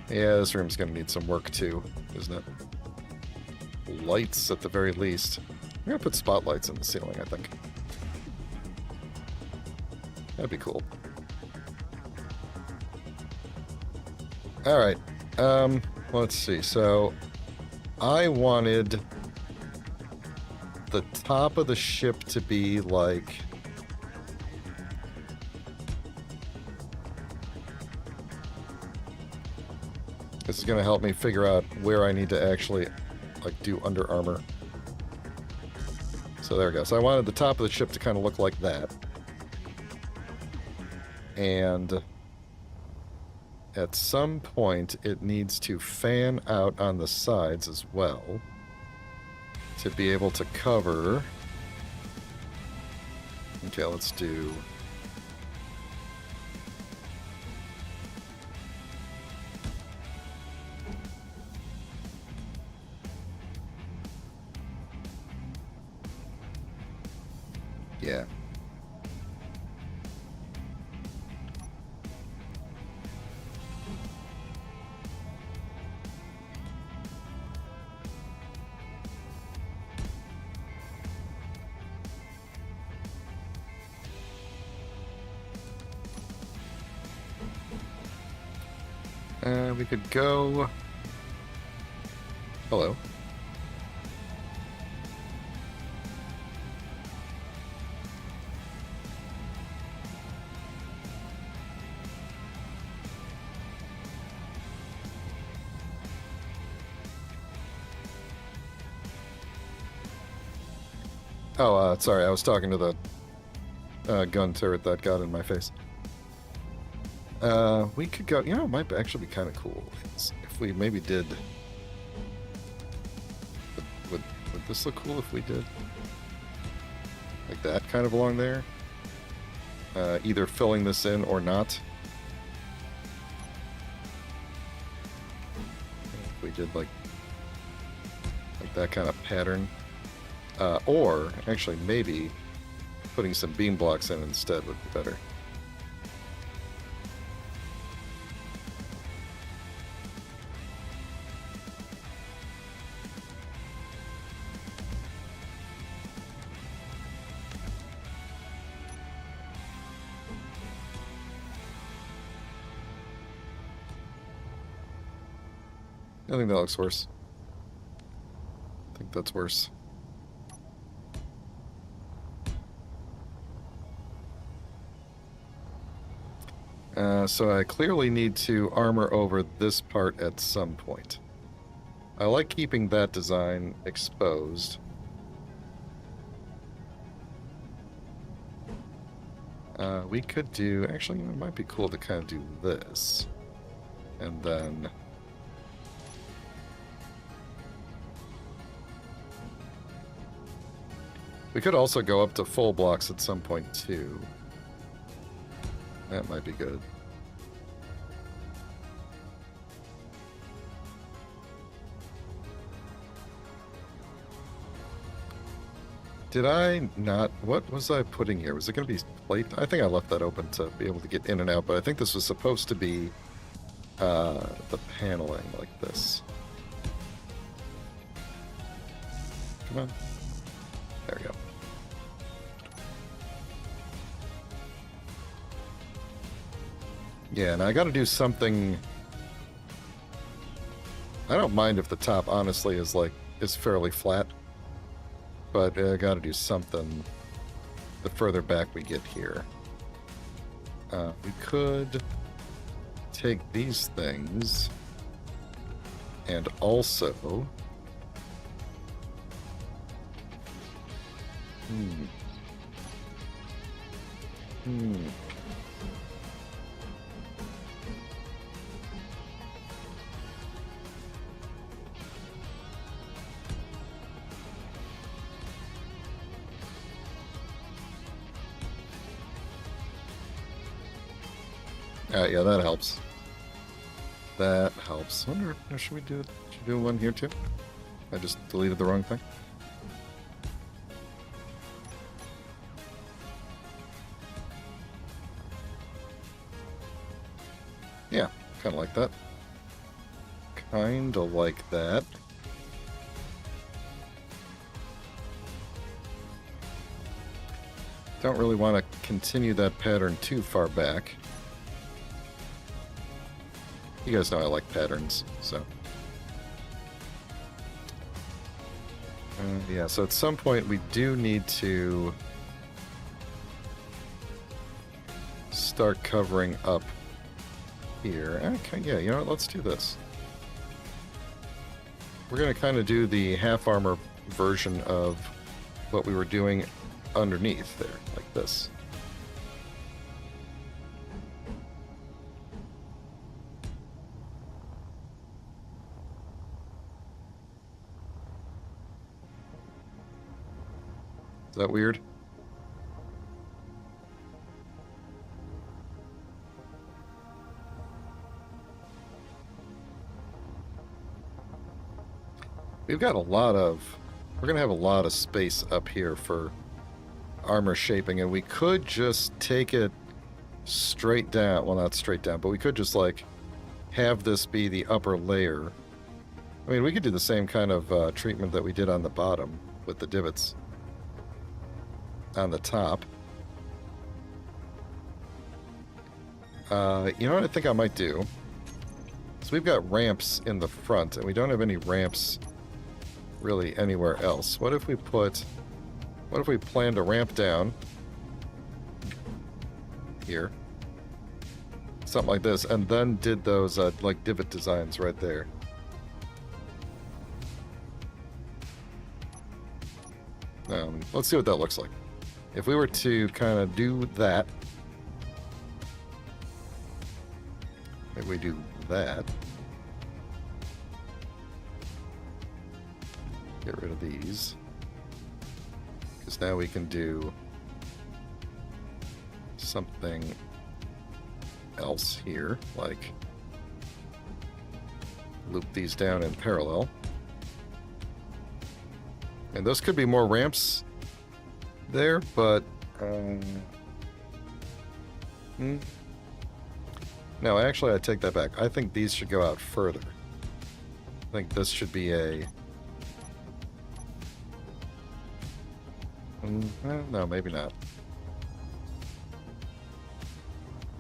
Yeah, this room's gonna need some work too, isn't it? Lights at the very least. I'm gonna put spotlights in the ceiling, I think. That'd be cool. Alright, let's see. So, I wanted the top of the ship to be like... This is going to help me figure out where I need to actually, like, do Under Armour. So there we go. So I wanted the top of the ship to kind of look like that. And at some point, it needs to fan out on the sides as well to be able to cover... Okay, let's do... Yeah. We could go... Hello. Oh, sorry, I was talking to the gun turret that got in my face. We could go... You know, it might actually be kind of cool if we maybe did... Would this look cool if we did? Like that kind of along there? Either filling this in or not. If we did like that kind of pattern. Or, actually, maybe putting some beam blocks in instead would be better. I think that looks worse. I think that's worse. So I clearly need to armor over this part at some point. I like keeping that design exposed. We could do... Actually, it might be cool to kind of do this. And then... We could also go up to full blocks at some point, too. That might be good. Did I not... What was I putting here? Was it going to be plate? I think I left that open to be able to get in and out, but I think this was supposed to be the paneling like this. Come on. There we go. Yeah, and I got to do something. I don't mind if the top, honestly, is fairly flat, but I got to do something the further back we get here. We could take these things and also... yeah, that helps. That helps. I wonder, should we do one here too? I just deleted the wrong thing. Yeah, kind of like that. Kind of like that. Don't really want to continue that pattern too far back. You guys know I like patterns, so... yeah, so at some point we do need to start covering up here. Okay, yeah, you know what, let's do this. We're going to kind of do the half-armor version of what we were doing underneath there, like this. Is that weird? We've got a lot of... We're going to have a lot of space up here for armor shaping, and we could just take it straight down. Well, not straight down, but we could just, like, have this be the upper layer. I mean, we could do the same kind of treatment that we did on the bottom with the divots on the top. You know what I think I might do? So we've got ramps in the front, and we don't have any ramps really anywhere else. What if we planned a ramp down here? Something like this, and then did those, like, divot designs right there. Let's see what that looks like. If we were to kind of do that, maybe we do that. Get rid of these. Because now we can do something else here, like loop these down in parallel. And those could be more ramps there, but no, actually I take that back. I think these should go out further. I think this should be a no, maybe not.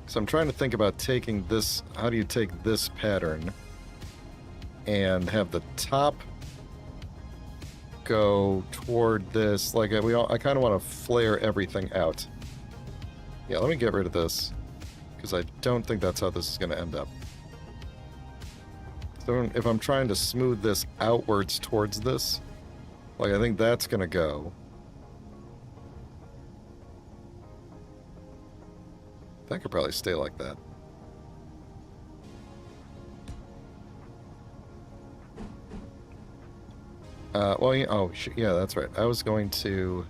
So I'm trying to think about taking this, how do you take this pattern and have the top go toward this, like I kind of want to flare everything out. Yeah, let me get rid of this, because I don't think that's how this is going to end up. So if I'm trying to smooth this outwards towards this, like I think that's going to go. That could probably stay like that. Well, yeah, oh, yeah, that's right. I was going to...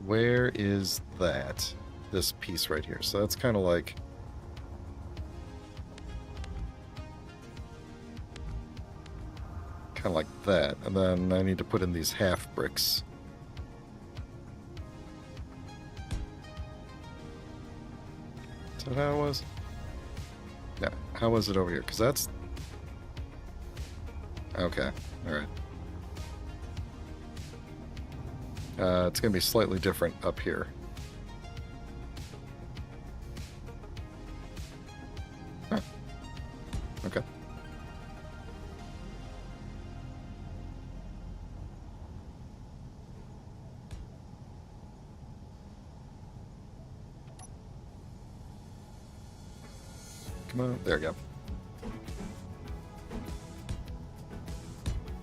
Where is that? This piece right here. So that's kind of like... Kind of like that. And then I need to put in these half bricks. Is that how it was? Yeah, how was it over here? Because that's... Okay, alright. It's going to be slightly different up here. Okay. Come on. There we go.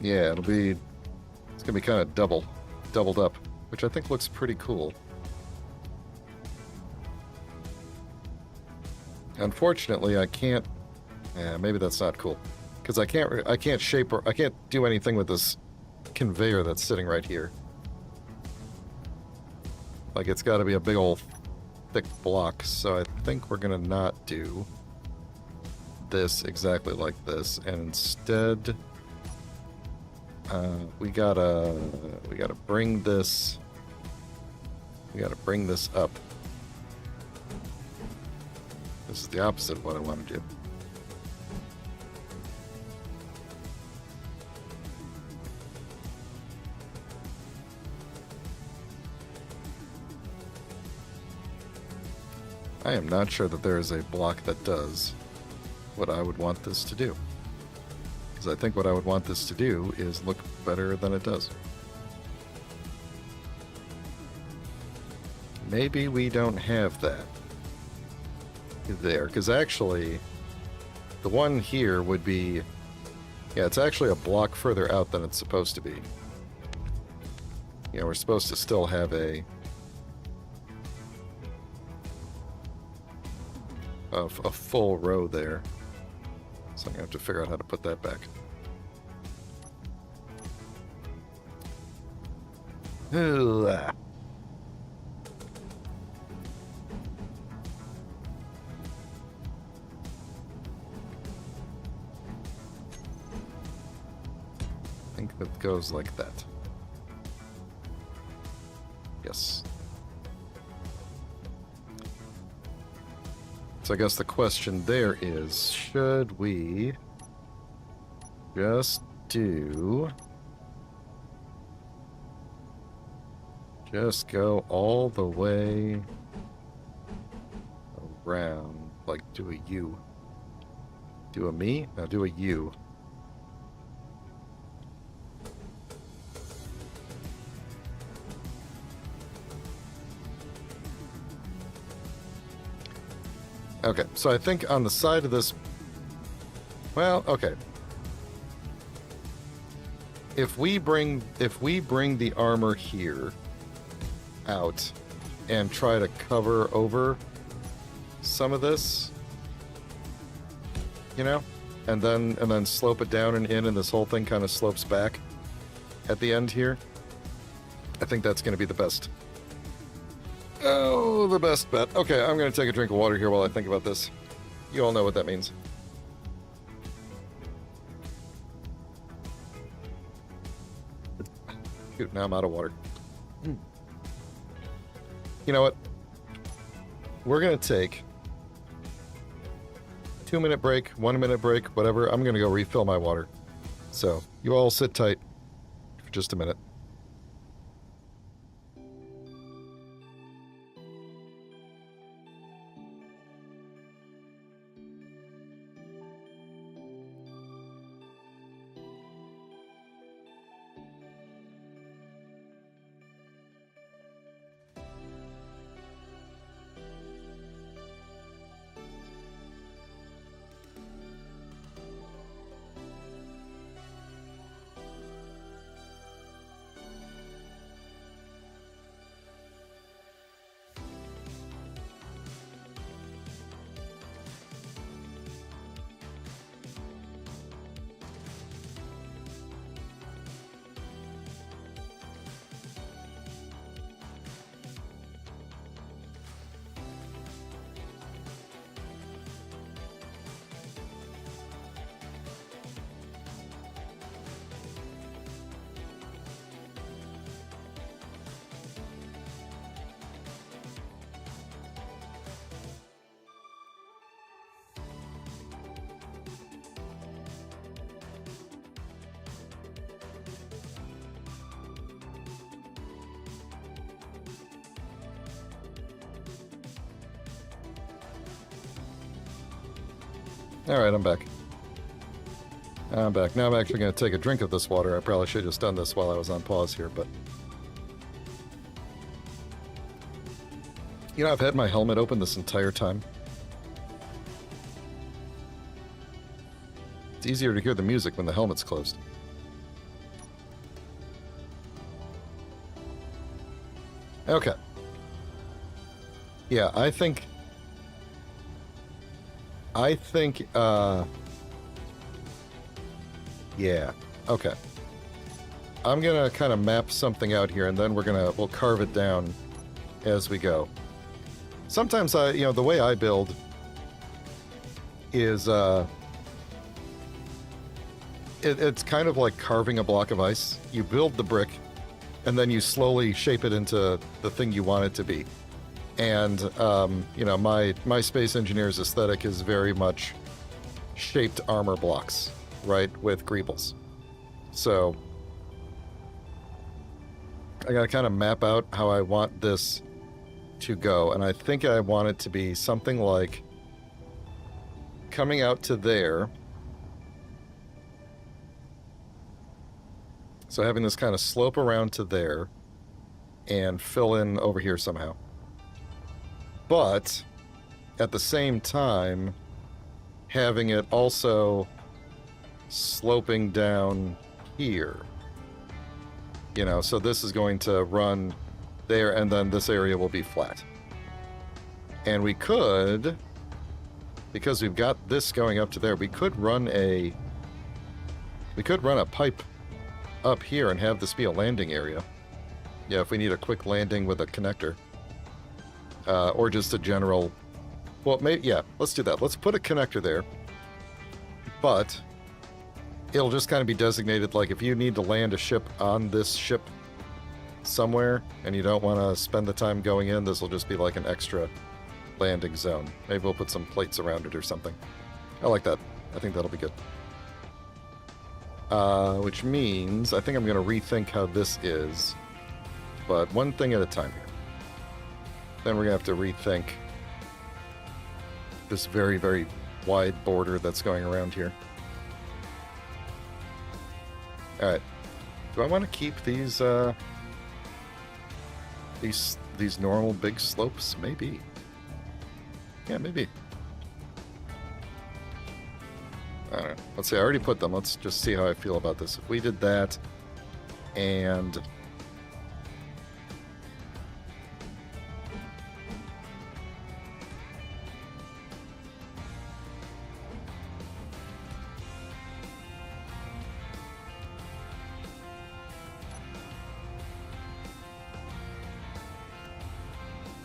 Yeah, it's gonna be kind of doubled up, which I think looks pretty cool. Unfortunately, I can't. Yeah, maybe that's not cool, because I can't shape or I can't do anything with this conveyor that's sitting right here. Like, it's got to be a big old thick block, so I think we're gonna not do this exactly like this, and instead we gotta bring this up. This is the opposite of what I want to do. I am not sure that there is a block that does what I would want this to do. Because I think what I would want this to do is look better than it does. Maybe we don't have that there, because actually the one here would be, yeah, it's actually a block further out than it's supposed to be. Yeah, we're supposed to still have a full row there. So I'm gonna have to figure out how to put that back. Ooh, ah. I think that goes like that. Yes. So I guess the question there is, should we just go all the way around, like do a U. Do a me? No, do a U. Okay, so I think on the side of this, well, okay. If we bring the armor here out and try to cover over some of this, you know, and then slope it down and in, and this whole thing kind of slopes back at the end here, I think that's going to be the best. Oh, the best bet. Okay, I'm going to take a drink of water here while I think about this. You all know what that means. Shoot, now I'm out of water. You know what? We're going to take 2-minute break, 1-minute break, whatever. I'm going to go refill my water. So, you all sit tight for just a minute. Alright, I'm back. I'm back. Now I'm actually going to take a drink of this water. I probably should have just done this while I was on pause here, but... You know, I've had my helmet open this entire time. It's easier to hear the music when the helmet's closed. Okay. Yeah, I think, yeah, okay. I'm gonna kind of map something out here, and then we'll carve it down as we go. Sometimes the way I build is, it's kind of like carving a block of ice. You build the brick, and then you slowly shape it into the thing you want it to be. And, my Space Engineer's aesthetic is very much shaped armor blocks, right, with greebles. So, I gotta kind of map out how I want this to go, and I think I want it to be something like coming out to there. So having this kind of slope around to there and fill in over here somehow. But at the same time, having it also sloping down here. You know, so this is going to run there, and then this area will be flat. And we could, because we've got this going up to there, we could run a pipe up here and have this be a landing area. Yeah, if we need a quick landing with a connector. Or just a general... Well, maybe, yeah, let's do that. Let's put a connector there. But it'll just kind of be designated, like, if you need to land a ship on this ship somewhere, and you don't want to spend the time going in, this will just be like an extra landing zone. Maybe we'll put some plates around it or something. I like that. I think that'll be good. Which means I think I'm going to rethink how this is, but one thing at a time here. Then we're going to have to rethink this very, very wide border that's going around here. Alright. Do I want to keep these normal big slopes? Maybe. Yeah, maybe. I don't know. Let's see, I already put them. Let's just see how I feel about this. If we did that, and...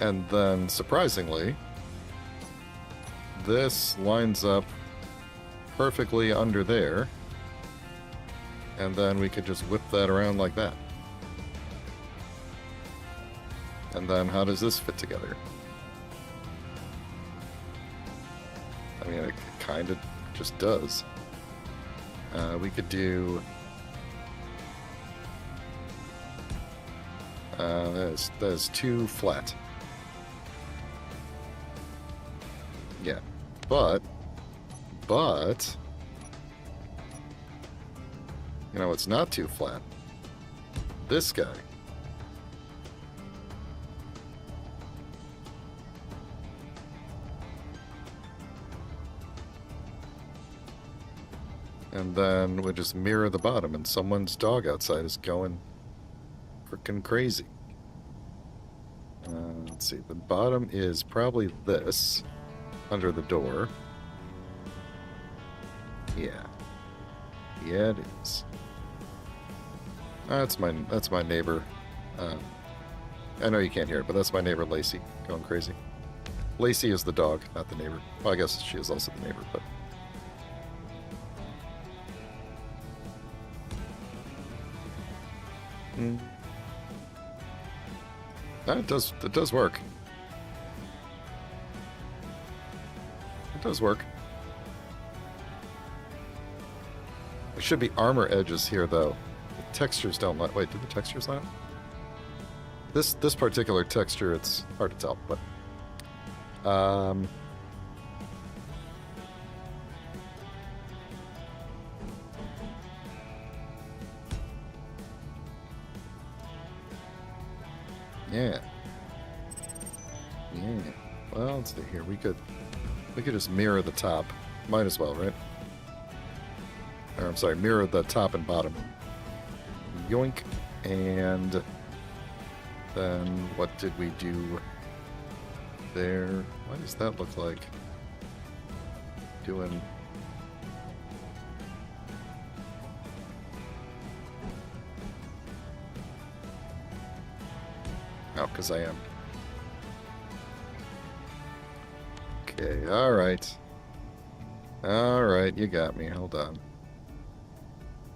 And then, surprisingly, this lines up perfectly under there. And then we could just whip that around like that. And then how does this fit together? I mean, it kind of just does. We could do... that is too flat. Yeah, but, you know, it's not too flat. This guy. And then we just mirror the bottom, and someone's dog outside is going freaking crazy. Let's see, the bottom is probably this. Under the door. Yeah. Yeah, it is. That's my neighbor. I know you can't hear it, but that's my neighbor Lacey going crazy. Lacey is the dog, not the neighbor. Well, I guess she is also the neighbor, but... It does work. It does work. There should be armor edges here, though. The textures don't line... Wait, do the textures line up? This particular texture, it's hard to tell, but... Yeah. Yeah. Well, let's see here. We could just mirror the top. Might as well, right? Or I'm sorry, mirror the top and bottom. Yoink. And then what did we do there? What does that look like? Doing... Oh, because I am. Okay, alright. Alright, you got me. Hold on.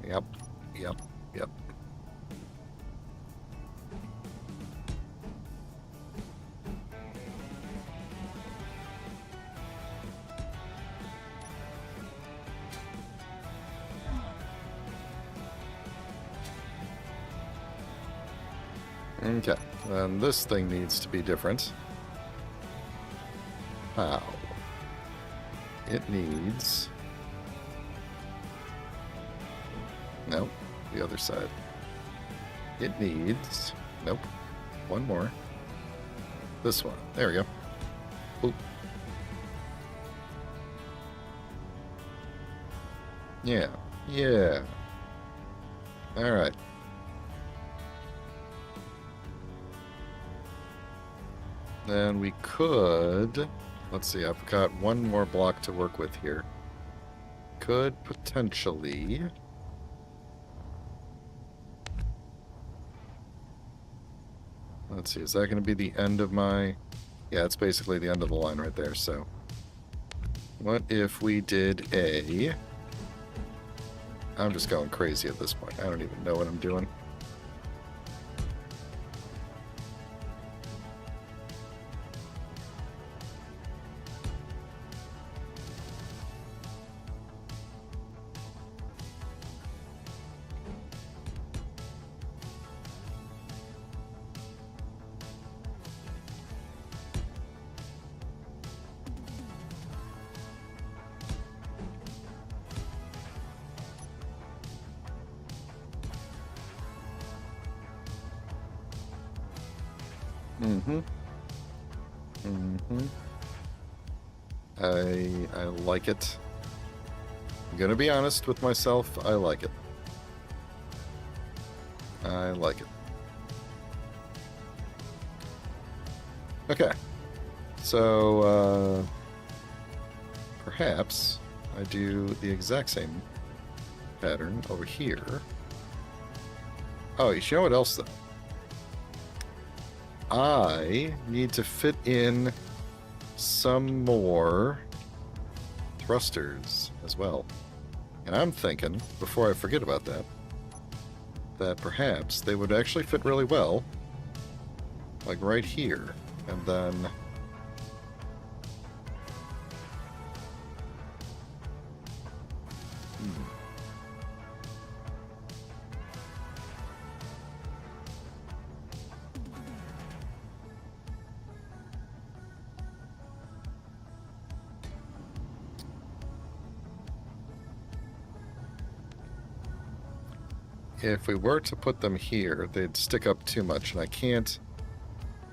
Yep. Okay, then this thing needs to be different. How? It needs... Nope, the other side. It needs... Nope, one more. This one. There we go. Boop. Yeah. Alright. Then we could... Let's see, I've got one more block to work with here. Could potentially... Let's see, is that going to be the end of my... Yeah, it's basically the end of the line right there, so... What if we did a... I'm just going crazy at this point. I don't even know what I'm doing. I like it. I'm gonna be honest with myself, I like it. I like it. Okay. So, perhaps I do the exact same pattern over here. Oh, you know what else, though? I need to fit in some more thrusters as well. And I'm thinking, before I forget about that, that perhaps they would actually fit really well, like right here, and then... If we were to put them here, they'd stick up too much, and I can't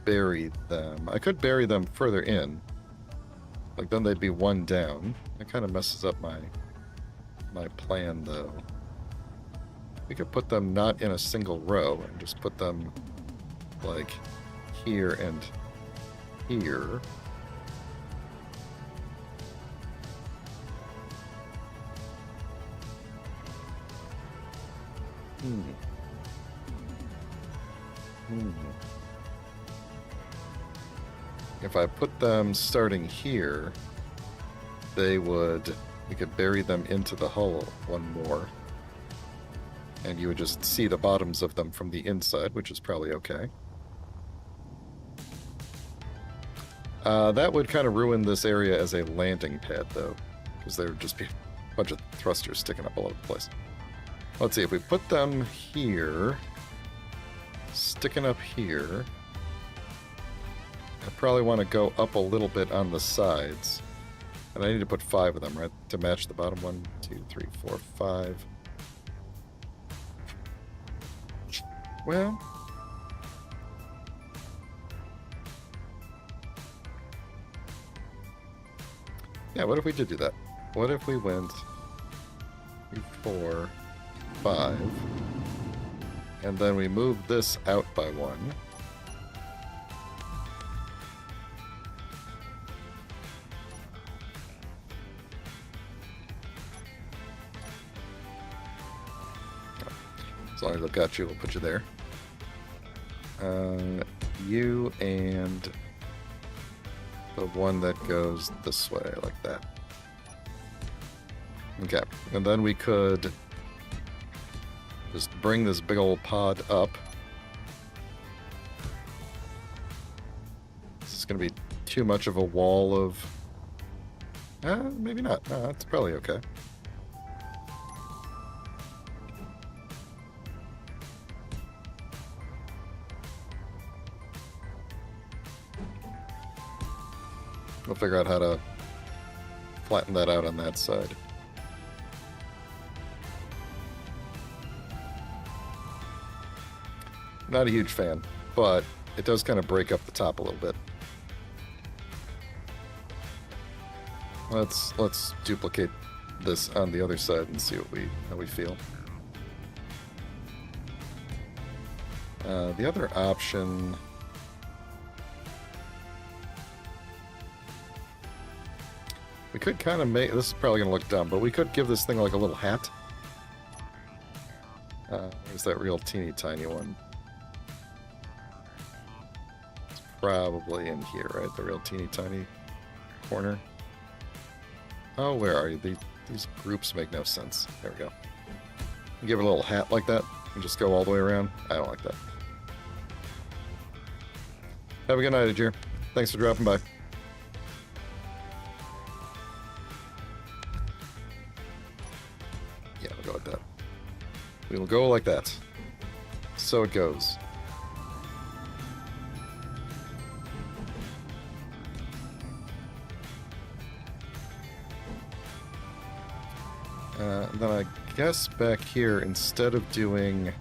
bury them. I could bury them further in. Like, then they'd be one down. It kind of messes up my plan, though. We could put them not in a single row, and just put them, like, here and here. If I put them starting here, we could bury them into the hull one more. And you would just see the bottoms of them from the inside, which is probably okay. That would kind of ruin this area as a landing pad, though, because there would just be a bunch of thrusters sticking up all over the place. Let's see, if we put them here, sticking up here, I probably want to go up a little bit on the sides. And I need to put 5 of them, right, to match the bottom. 1, 2, 3, 4, 5. Well, Yeah, what if we did do that? What if we went 3, 4, 5, and then we moved this out by 1. As long as I've got you, we'll put you there. You and the one that goes this way, like that. Okay, and then we could just bring this big old pod up. This is going to be too much of a wall of... maybe not. No, it's probably okay. We'll figure out how to flatten that out on that side. Not a huge fan, but it does kind of break up the top a little bit. Let's duplicate this on the other side and see how we feel. The other option... We could kind of make... This is probably going to look dumb, but we could give this thing like a little hat. Where's that real teeny tiny one? It's probably in here, right? The real teeny tiny corner. Oh, where are you? These groups make no sense. There we go. Give it a little hat like that and just go all the way around. I don't like that. Have a good night, Ajir. Thanks for dropping by. Yeah, we'll go like that. We will go like that. So it goes. Then I guess back here, instead of doing...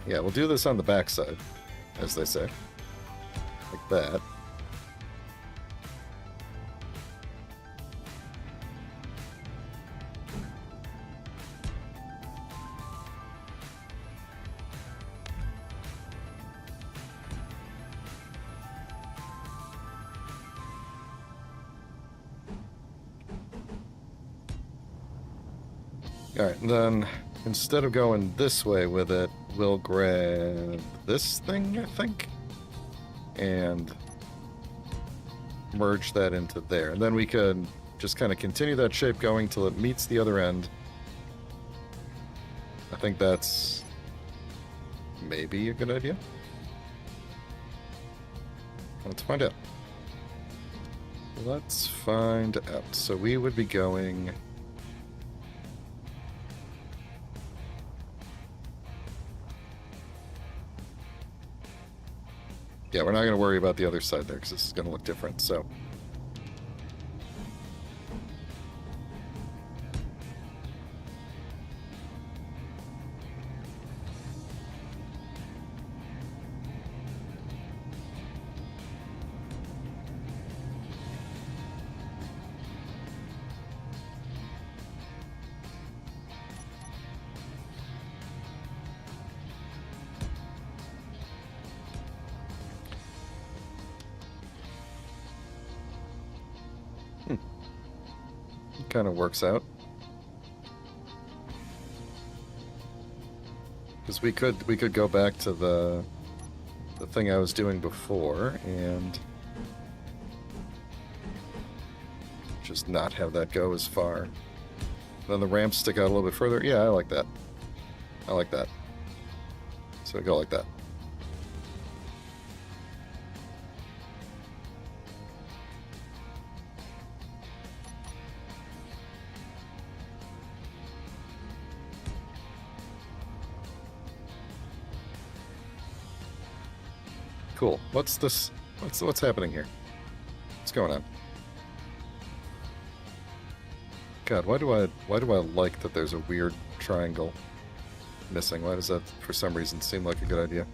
Yeah, we'll do this on the back side, as they say. Like that. Alright, then instead of going this way with it, we'll grab this thing, I think, and merge that into there. And then we could just kind of continue that shape going till it meets the other end. I think that's maybe a good idea. Let's find out. Let's find out. So we would be going... Yeah, we're not going to worry about the other side there because this is going to look different, so... Kind of works out. Because we could go back to the thing I was doing before and just not have that go as far. Then the ramps stick out a little bit further. Yeah, I like that. I like that. So go like that. Cool. What's this? What's happening here? What's going on? God, why do I like that there's a weird triangle missing? Why does that for some reason seem like a good idea?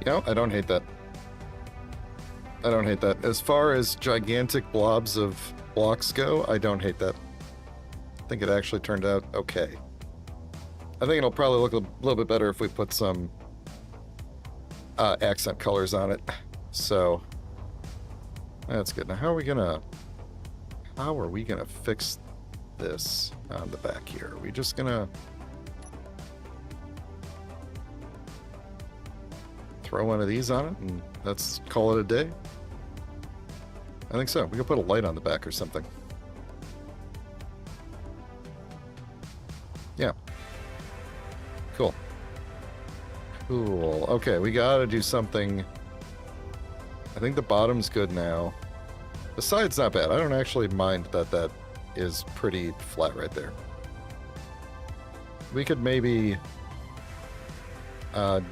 You know, I don't hate that. I don't hate that. As far as gigantic blobs of blocks go, I don't hate that. I think it actually turned out okay. I think it'll probably look a little bit better if we put some accent colors on it. So that's good. Now how are we gonna fix this on the back here? Are we just gonna throw one of these on it and let's call it a day? I think so. We could put a light on the back or something. Yeah. Cool. Cool. Okay, we gotta do something. I think the bottom's good now. The side's not bad. I don't actually mind that that is pretty flat right there. We could maybe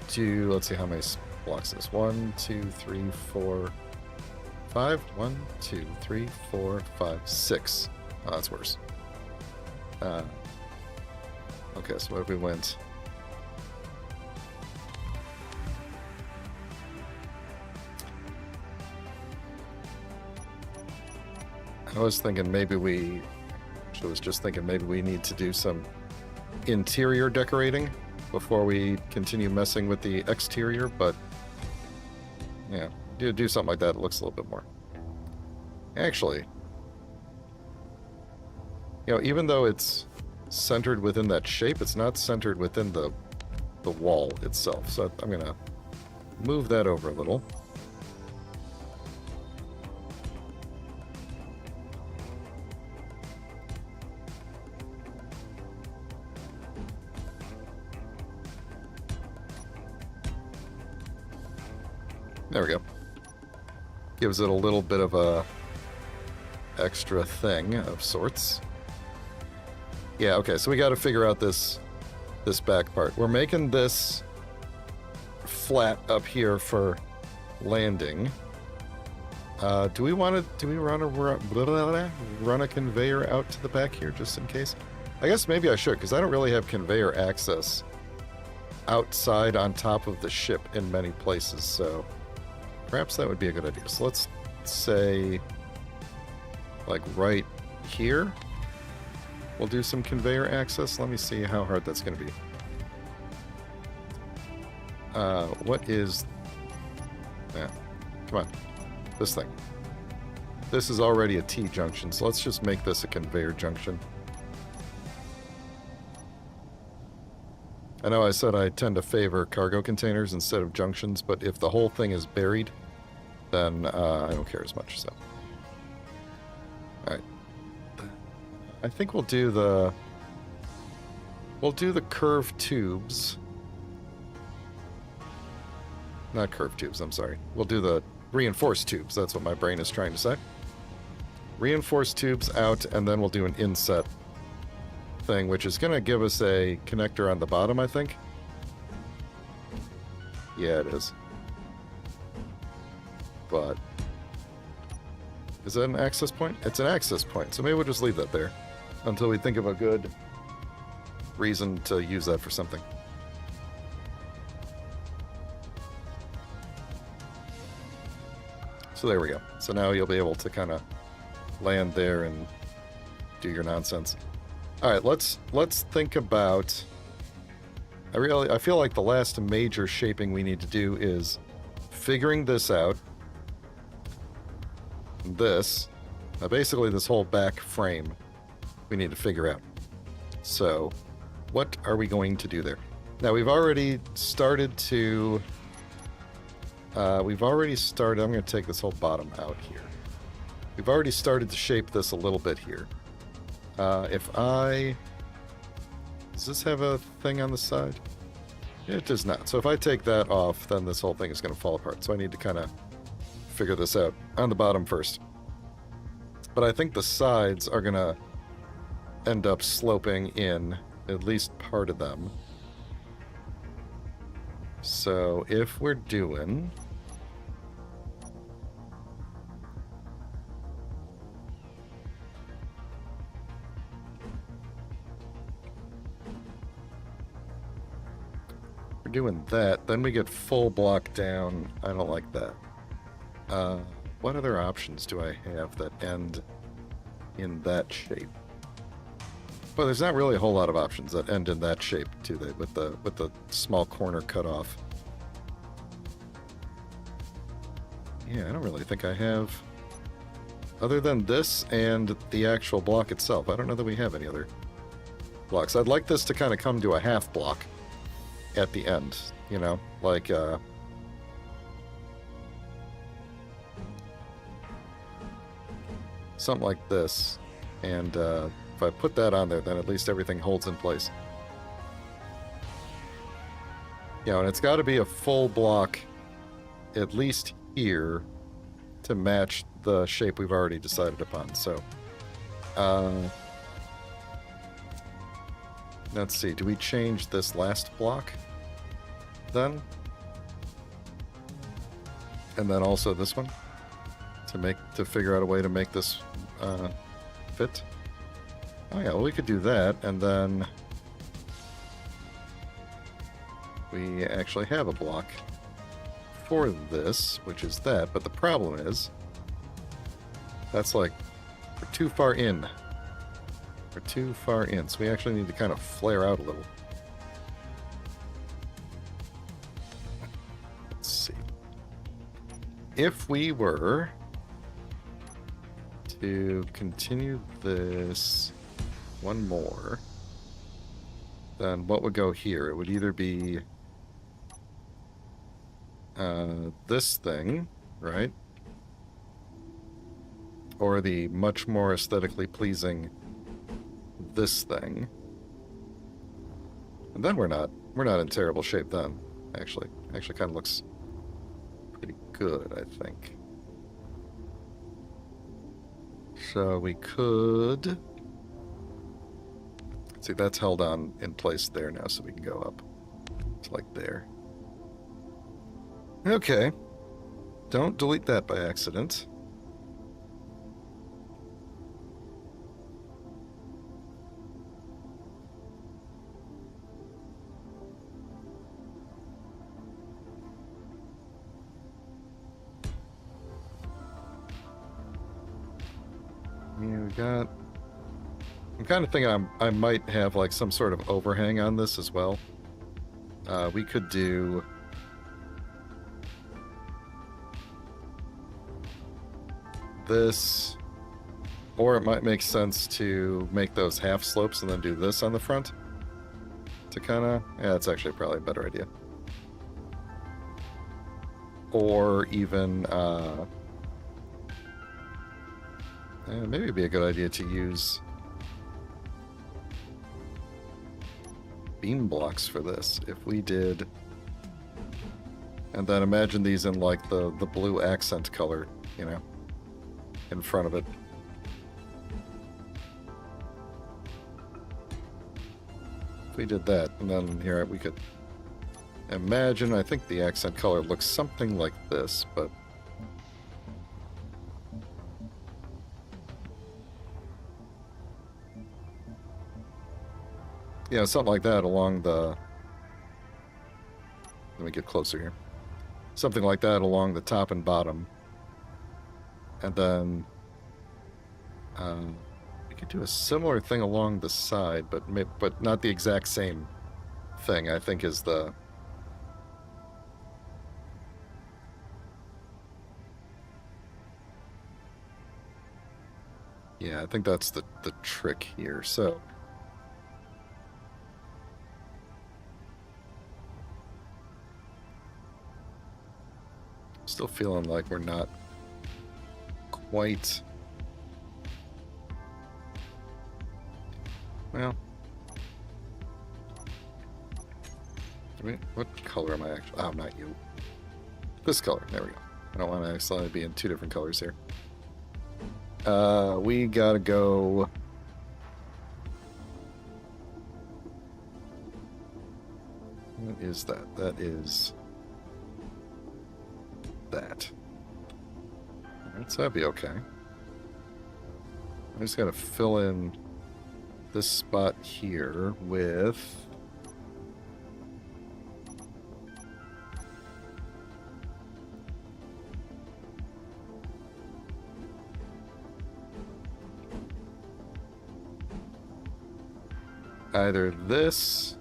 do, let's see how many blocks this. 1, 2, 3, 4, 5. 1, 2, 3, 4, 5, 6. Oh, that's worse. Okay, so what if we went? I was thinking maybe we need to do some interior decorating before we continue messing with the exterior, but yeah, do something like that. It looks a little bit more. Actually, you know, even though it's centered within that shape, it's not centered within the wall itself. So I'm gonna move that over a little. There we go. Gives it a little bit of a extra thing of sorts. Yeah, okay, so we got to figure out this back part. We're making this flat up here for landing. Do we run a conveyor out to the back here just in case? I guess maybe I should, because I don't really have conveyor access outside on top of the ship in many places, so perhaps that would be a good idea. So let's say, like right here, we'll do some conveyor access. Let me see how hard that's going to be. What is... Yeah, come on. This thing. This is already a T-junction, so let's just make this a conveyor junction. I know I said I tend to favor cargo containers instead of junctions, but if the whole thing is buried, then I don't care as much, so. Alright. I think we'll do the curved tubes. Not curved tubes, I'm sorry. We'll do the reinforced tubes, that's what my brain is trying to say. Reinforced tubes out, and then we'll do an inset thing, which is going to give us a connector on the bottom, I think. Yeah, it is. But is that an access point? It's an access point, so maybe we'll just leave that there until we think of a good reason to use that for something. So there we go. So now you'll be able to kind of land there and do your nonsense. All right, let's think about. I feel like the last major shaping we need to do is figuring this out. Basically this whole back frame we need to figure out. So what are we going to do there? Now we've already started to, I'm going to take this whole bottom out here. We've already started to shape this a little bit here. Does this have a thing on the side? It does not. So if I take that off, then this whole thing is going to fall apart. So I need to kind of figure this out on the bottom first. But I think the sides are going to end up sloping in, at least part of them. So if we're doing... We're doing that. Then we get full block down. I don't like that. What other options do I have that end in that shape? Well, there's not really a whole lot of options that end in that shape, do they? With the small corner cut off. Yeah, I don't really think I have. Other than this and the actual block itself, I don't know that we have any other blocks. I'd like this to kind of come to a half block at the end, you know, like something like this. And if I put that on there, then at least everything holds in place. You know, and it's got to be a full block, at least here, to match the shape we've already decided upon. So, let's see. Do we change this last block then? And then also this one to figure out a way to make this fit? Oh yeah, well we could do that, and then we actually have a block for this, which is that, but the problem is that's like we're too far in. We're too far in, so we actually need to kind of flare out a little. Let's see. If we were to continue this one more, then what would go here? It would either be this thing, right? Or the much more aesthetically pleasing this thing. And then we're not in terrible shape then, actually. Actually kind of looks pretty good, I think. So we could... See, that's held on in place there now, so we can go up to like there. Okay. Don't delete that by accident. Yeah, we got... I'm kind of thinking I might have like some sort of overhang on this as well. We could do... this, or it might make sense to make those half slopes and then do this on the front to kind of... Yeah, that's actually probably a better idea. Or even... maybe it'd be a good idea to use beam blocks for this. If we did... And then imagine these in like the blue accent color, you know, in front of it. If we did that, and then here we could imagine, I think the accent color looks something like this, but... Yeah, something like that along the... Let me get closer here. Something like that along the top and bottom. And then... we could do a similar thing along the side, but not the exact same thing, I think is the... Yeah, I think that's the trick here, so... Still feeling like we're not quite... Well... What color am I actually... Oh, not you. This color. There we go. I don't want to accidentally be in two different colors here. We gotta go... What is that? That is... that. Alright, so that'd be okay. I just gotta fill in this spot here with either this...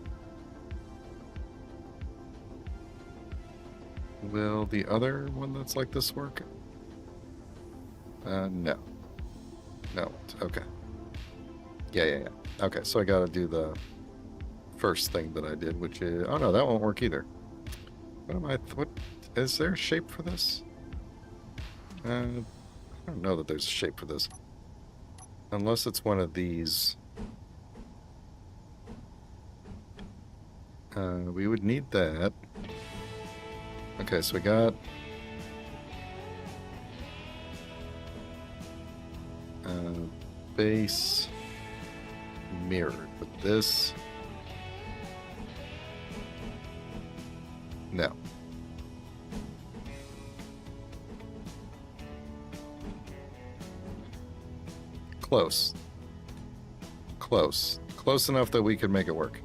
Will the other one that's like this work? No. No, okay. Yeah. Okay, so I gotta do the first thing that I did, which is... Oh no, that won't work either. What am I... What... Is there a shape for this? I don't know that there's a shape for this. Unless it's one of these. We would need that. Okay, so we got... base mirrored, but this... No. Close. Close. Close enough that we could make it work.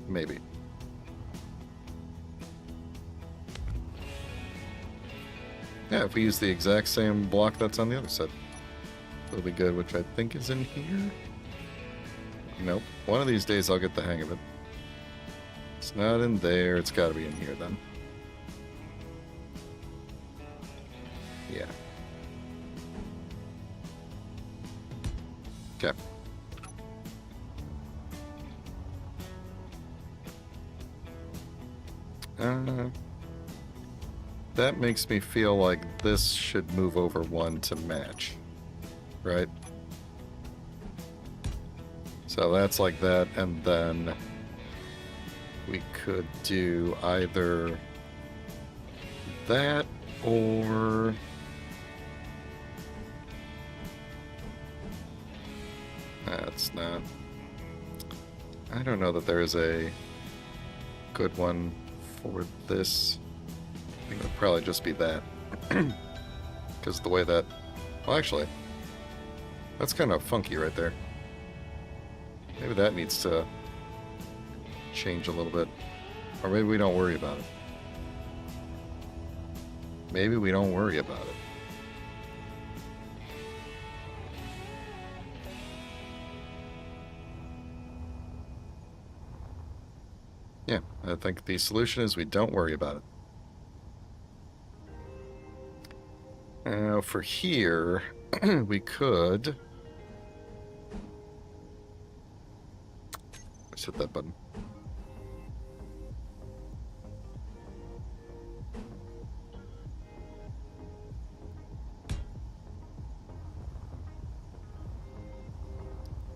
Maybe. Yeah, if we use the exact same block that's on the other side. It'll be good, which I think is in here. Nope. One of these days I'll get the hang of it. It's not in there. It's got to be in here then. Yeah. Okay. That makes me feel like this should move over one to match, right? So that's like that, and then we could do either that or... That's not... I don't know that there is a good one for this. I think it would probably just be that. Because the way that... Well, actually, that's kind of funky right there. Maybe that needs to change a little bit. Or maybe we don't worry about it. Maybe we don't worry about it. Yeah, I think the solution is we don't worry about it. Now, for here, we could... Let's hit that button.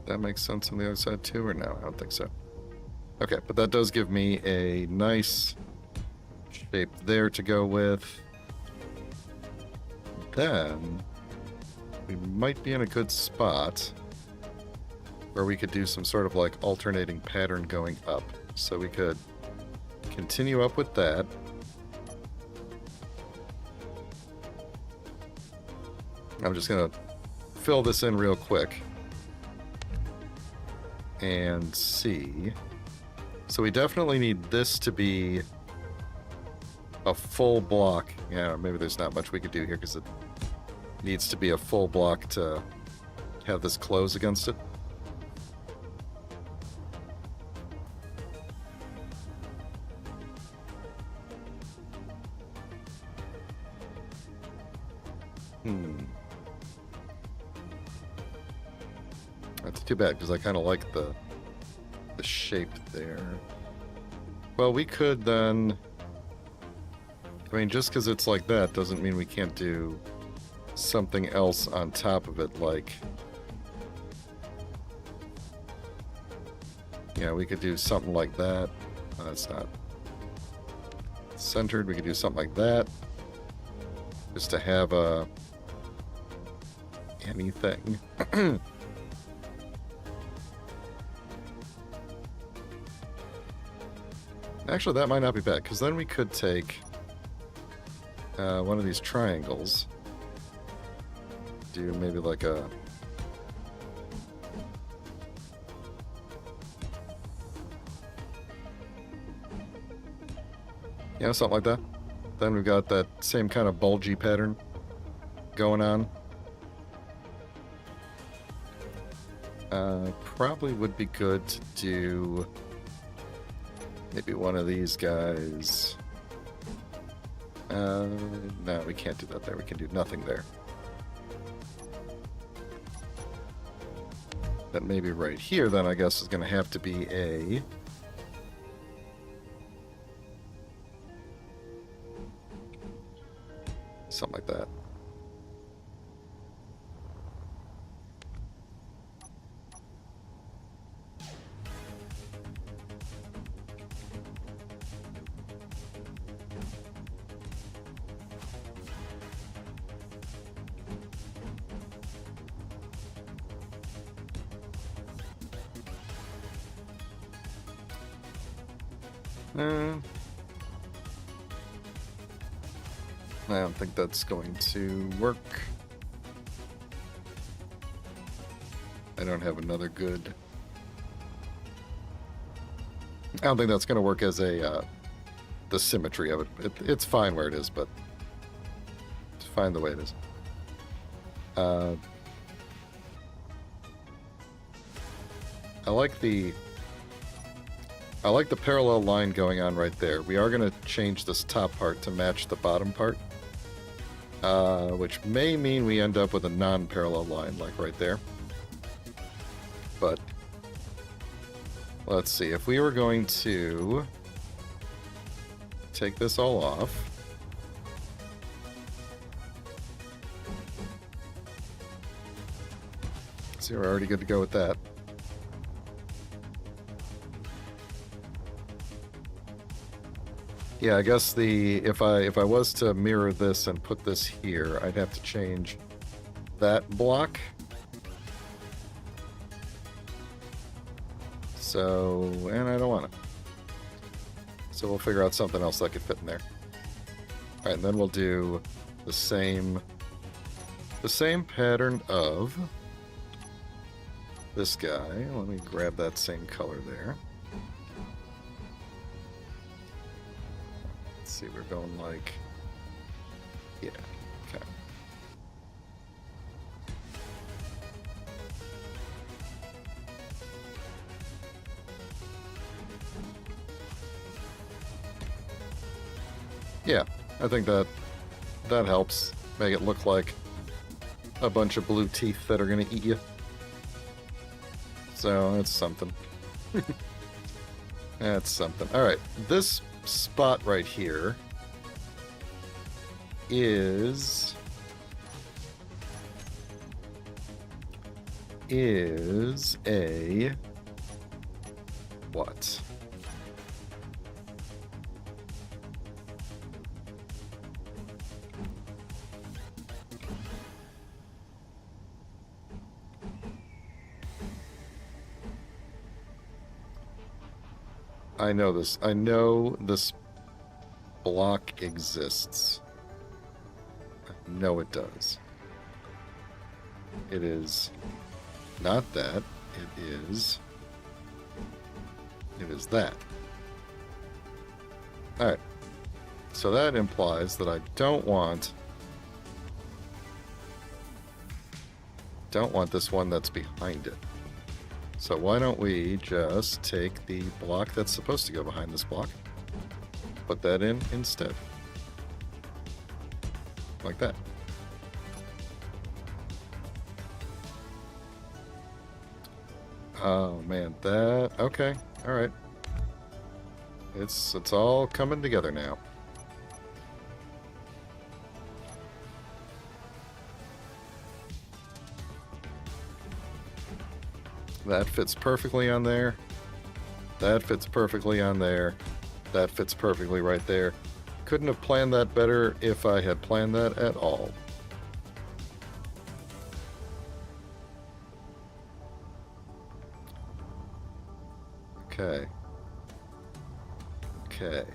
That makes sense on the other side too, or no? I don't think so. Okay, but that does give me a nice shape there to go with. Then we might be in a good spot where we could do some sort of like alternating pattern going up. So we could continue up with that. I'm just going to fill this in real quick and see. So we definitely need this to be a full block. Yeah, maybe there's not much we could do here because it needs to be a full block to have this close against it. That's too bad because I kind of like the shape there. Well, we could then... I mean, just because it's like that doesn't mean we can't do something else on top of it, like... Yeah, we could do something like that. That's not centered. We could do something like that. Just to have a... anything. Actually, that might not be bad, because then we could take one of these triangles. Do maybe like a... Yeah, something like that. Then we've got that same kind of bulgy pattern going on. Probably would be good to do maybe one of these guys. No, we can't do that there. We can do nothing there. That maybe right here, then, I guess, is going to have to be a... something like that. I don't think that's going to work. I don't have another good... I don't think that's going to work as a, the symmetry of it. It's fine where it is, but it's fine the way it is. I like the parallel line going on right there. We are going to change this top part to match the bottom part, which may mean we end up with a non-parallel line, like right there. But let's see, if we were going to take this all off, see, we're already good to go with that. Yeah, I guess if I was to mirror this and put this here, I'd have to change that block. So, and I don't want it. So we'll figure out something else that could fit in there. Alright, and then we'll do the same pattern of this guy. Let me grab that same color there. Let's see, we're going like, yeah, okay. Yeah, I think that helps make it look like a bunch of blue teeth that are going to eat you. So that's something. That's something. All right, this spot right here is a what? I know this. I know this block exists. I know it does. It is not that. It is that. Alright. So that implies that I don't want this one that's behind it. So why don't we just take the block that's supposed to go behind this block, put that in instead. Like that. Oh man, that, okay, alright. It's all coming together now. That fits perfectly on there. That fits perfectly on there. That fits perfectly right there. Couldn't have planned that better if I had planned that at all. Okay. Okay.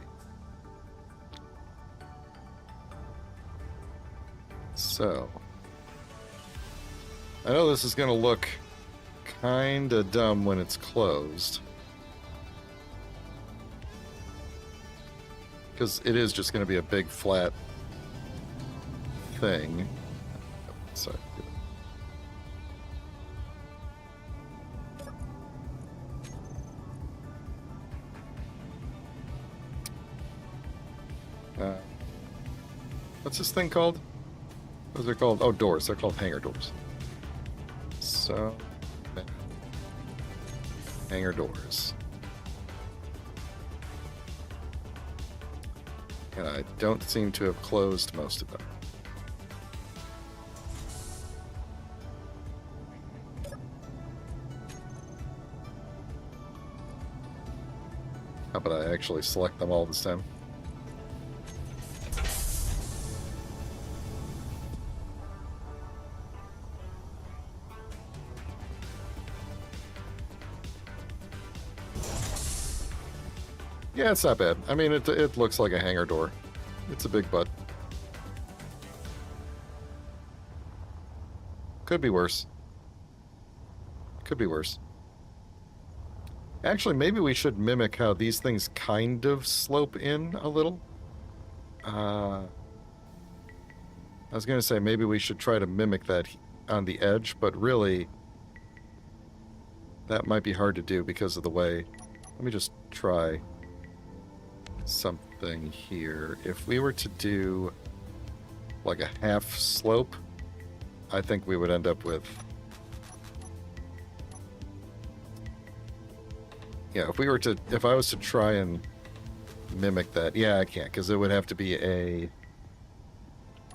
So, I know this is going to look kinda dumb when it's closed, because it is just going to be a big flat thing. Sorry. What's this thing called? What are they called? Oh, doors. They're called hangar doors. So, hangar doors. And I don't seem to have closed most of them. How about I actually select them all this time? Yeah, it's not bad. I mean, it looks like a hangar door. It's a big butt. Could be worse. Could be worse. Actually, maybe we should mimic how these things kind of slope in a little. I was going to say maybe we should try to mimic that on the edge, but really that might be hard to do because of the way. Let me just try something here. If we were to do like a half slope, I think we would end up with, yeah, if I was to try and mimic that, yeah, I can't, because it would have to be a,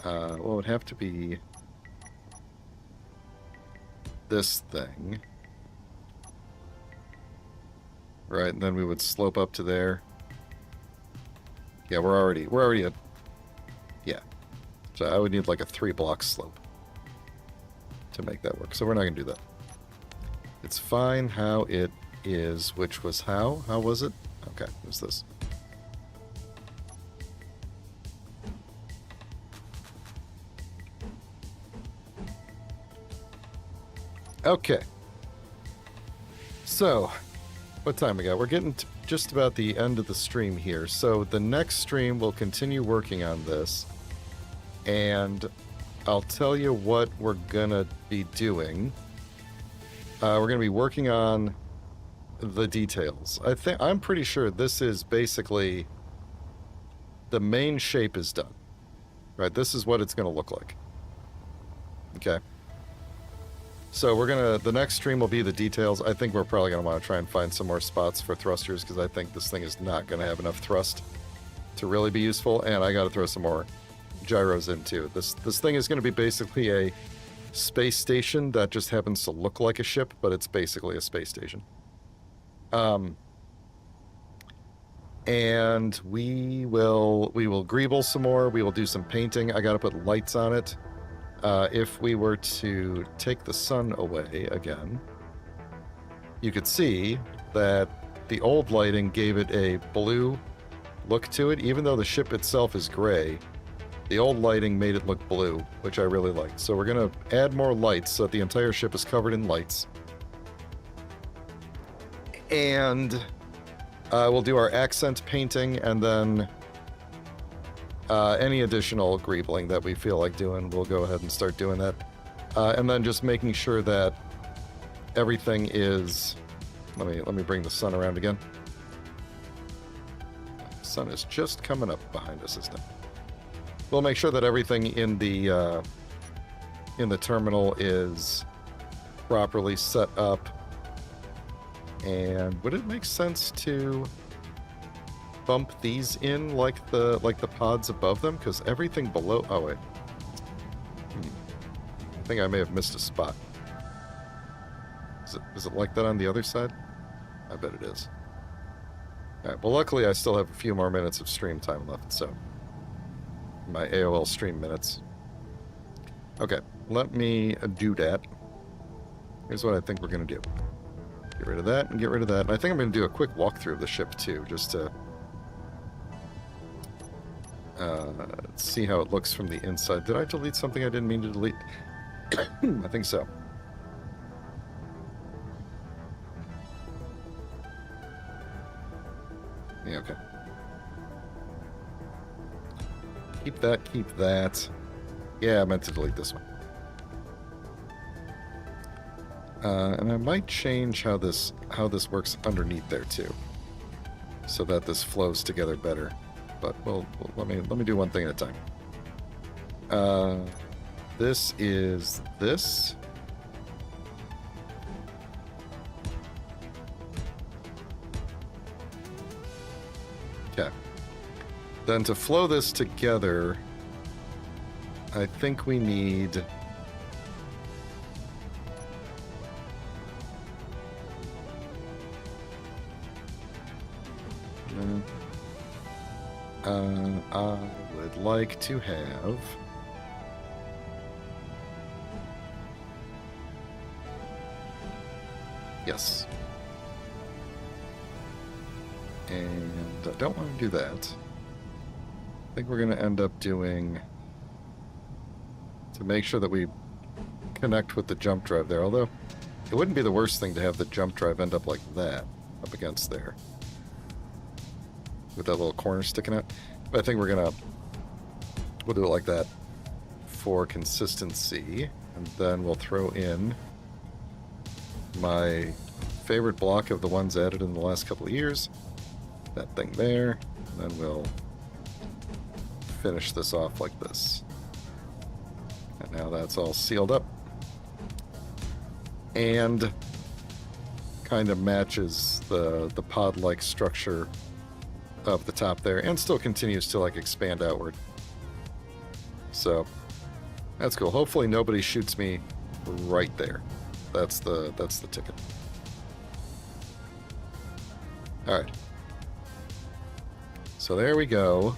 well, it would have to be this thing, right, and then we would slope up to there. Yeah, we're already at, yeah. So I would need like a 3-block slope to make that work. So we're not going to do that. It's fine how it is, which was how? How was it? Okay, it was this. Okay. So, what time we got? We're getting to just about the end of the stream here. So the next stream we'll continue working on this, and I'll tell you what we're gonna be doing. We're gonna be working on the details. I'm pretty sure this is basically the main shape is done. Right, this is what it's gonna look like. Okay. So the next stream will be the details. I think we're probably going to want to try and find some more spots for thrusters, because I think this thing is not going to have enough thrust to really be useful, and I got to throw some more gyros in too. This thing is going to be basically a space station that just happens to look like a ship, but it's basically a space station. And we will greeble some more. We will do some painting. I got to put lights on it. If we were to take the sun away again, you could see that the old lighting gave it a blue look to it. Even though the ship itself is gray, the old lighting made it look blue, which I really liked. So we're going to add more lights so that the entire ship is covered in lights. And we'll do our accent painting, and then any additional greebling that we feel like doing, we'll go ahead and start doing that. And then just making sure that everything is... Let me bring the sun around again. The sun is just coming up behind us, isn't it? We'll make sure that everything in the terminal is properly set up. And would it make sense to bump these in like the pods above them? Because everything below... Oh, wait. I think I may have missed a spot. Is it like that on the other side? I bet it is. Alright, well, luckily I still have a few more minutes of stream time left, so... My AOL stream minutes. Okay, let me do that. Here's what I think we're going to do. Get rid of that and get rid of that. And I think I'm going to do a quick walkthrough of the ship, too, just to... see how it looks from the inside. Did I delete something I didn't mean to delete? I think so. Yeah, okay. Keep that, keep that. Yeah, I meant to delete this one. And I might change how this works underneath there, too. So that this flows together better. but let me do one thing at a time. This is this. Okay. Then to flow this together, I think we need... I would like to have... Yes. And I don't want to do that. I think we're going to end up doing... to make sure that we connect with the jump drive there, although it wouldn't be the worst thing to have the jump drive end up like that, up against there. With that little corner sticking out. But I think we'll do it like that for consistency. And then we'll throw in my favorite block of the ones added in the last couple of years. That thing there. And then we'll finish this off like this. And now that's all sealed up. And kind of matches the pod-like structure of the top there, and still continues to like expand outward. So that's cool. Hopefully nobody shoots me right there. That's the ticket. All right. So there we go.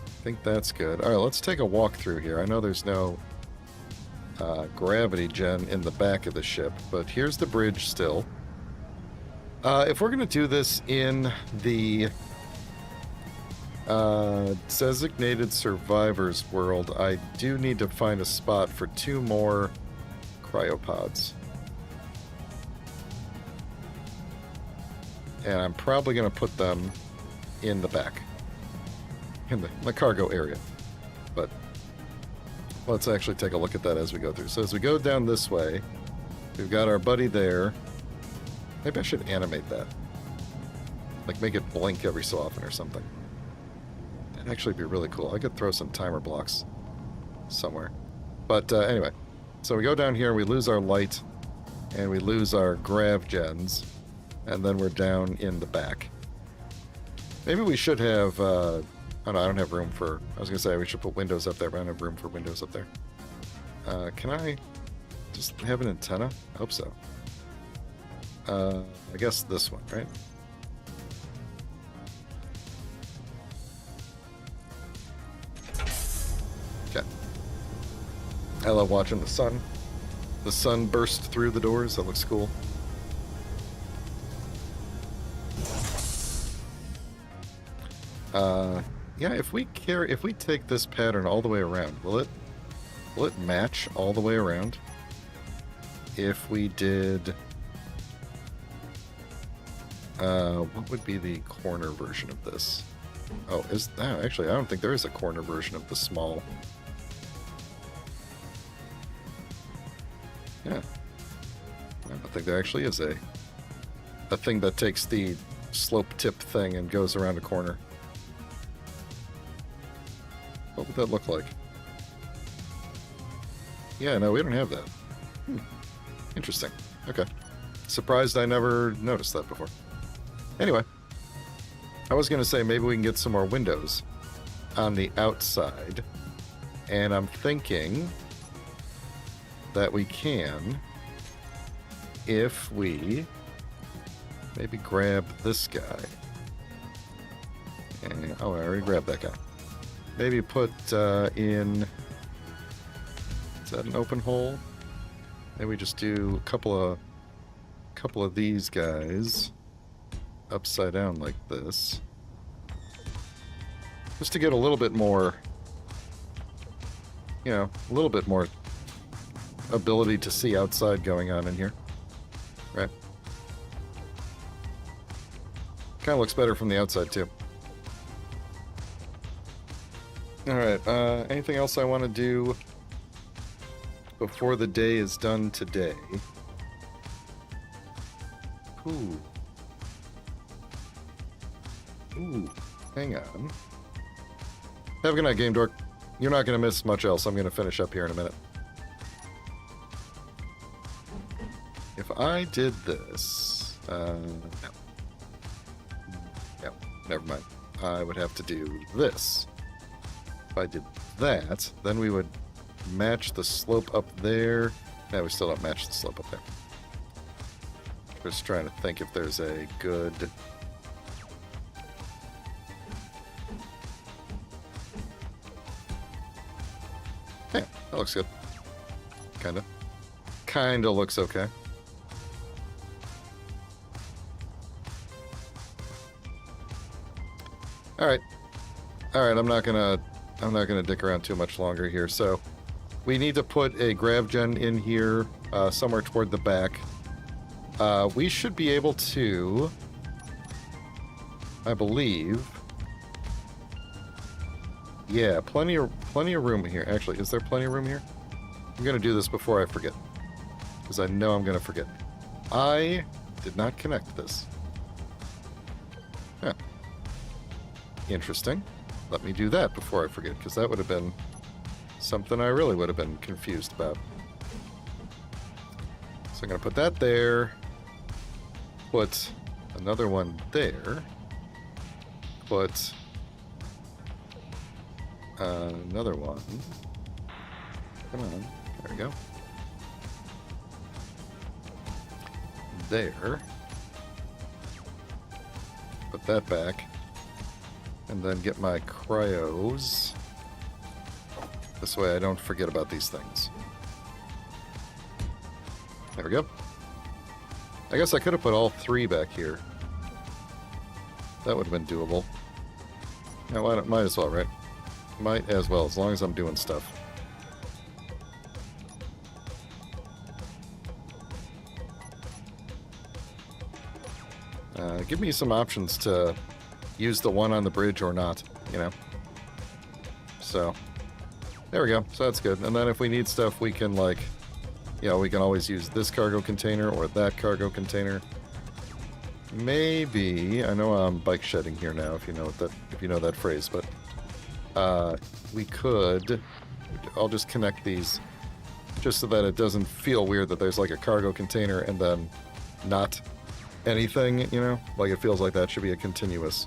I think that's good. All right, let's take a walk through here. I know there's no gravity gen in the back of the ship, but here's the bridge still. If we're going to do this in the designated survivors world, I do need to find a spot for 2 more cryopods. And I'm probably going to put them in the back, in the cargo area. But let's actually take a look at that as we go through. So as we go down this way, we've got our buddy there. Maybe I should animate that. Like, make it blink every so often or something. That'd actually be really cool. I could throw some timer blocks somewhere. But anyway, so we go down here, we lose our light, and we lose our grav gens, and then we're down in the back. Maybe we should have... oh no, I don't have room for... I was going to say we should put windows up there, but I don't have room for windows up there. Can I just have an antenna? I hope so. I guess this one, right? Okay. I love watching the sun. The sun burst through the doors. That looks cool. Yeah, if we take this pattern all the way around, will it match all the way around? If we did... what would be the corner version of this? Oh, actually, I don't think there is a corner version of the small. Yeah. I don't think there actually is a thing that takes the slope tip thing and goes around a corner. What would that look like? Yeah, no, we don't have that. Interesting. Okay. Surprised I never noticed that before. Anyway, I was going to say maybe we can get some more windows on the outside, and I'm thinking that we can if we maybe grab this guy. And, oh, I already grabbed that guy. Maybe put in... Is that an open hole? Maybe we just do a couple of these guys upside down like this. Just to get a little bit more, you know, a little bit more ability to see outside going on in here. Right? Kind of looks better from the outside, too. Alright, anything else I want to do before the day is done today? Ooh. Hang on. Have a good night, Game Dork. You're not going to miss much else. I'm going to finish up here in a minute. If I did this... no. No, never mind. I would have to do this. If I did that, then we would match the slope up there. No, we still don't match the slope up there. Just trying to think if there's a good... Yeah, that looks good. Kinda. Kinda looks okay. Alright. Alright, I'm not gonna dick around too much longer here. So we need to put a grav gen in here somewhere toward the back. We should be able to, I believe. Yeah, plenty of room here. Actually, is there plenty of room here? I'm gonna do this before I forget, because I know I'm gonna forget. I did not connect this. Huh. Interesting. Let me do that before I forget, because that would have been something I really would have been confused about. So I'm going to put that there. Put another one there. Put another one. Come on. There we go. There. Put that back. And then get my cryos. This way I don't forget about these things. There we go. I guess I could have put all three back here. That would have been doable. Yeah, why not? Might as well, right? Might as well, as long as I'm doing stuff. Give me some options to use the one on the bridge or not, you know? So, there we go. So that's good. And then if we need stuff, we can, like, you know, we can always use this cargo container or that cargo container. Maybe, I know I'm bike shedding here now, if you know that phrase, but we could, I'll just connect these just so that it doesn't feel weird that there's like a cargo container and then not anything, you know? Like it feels like that should be a continuous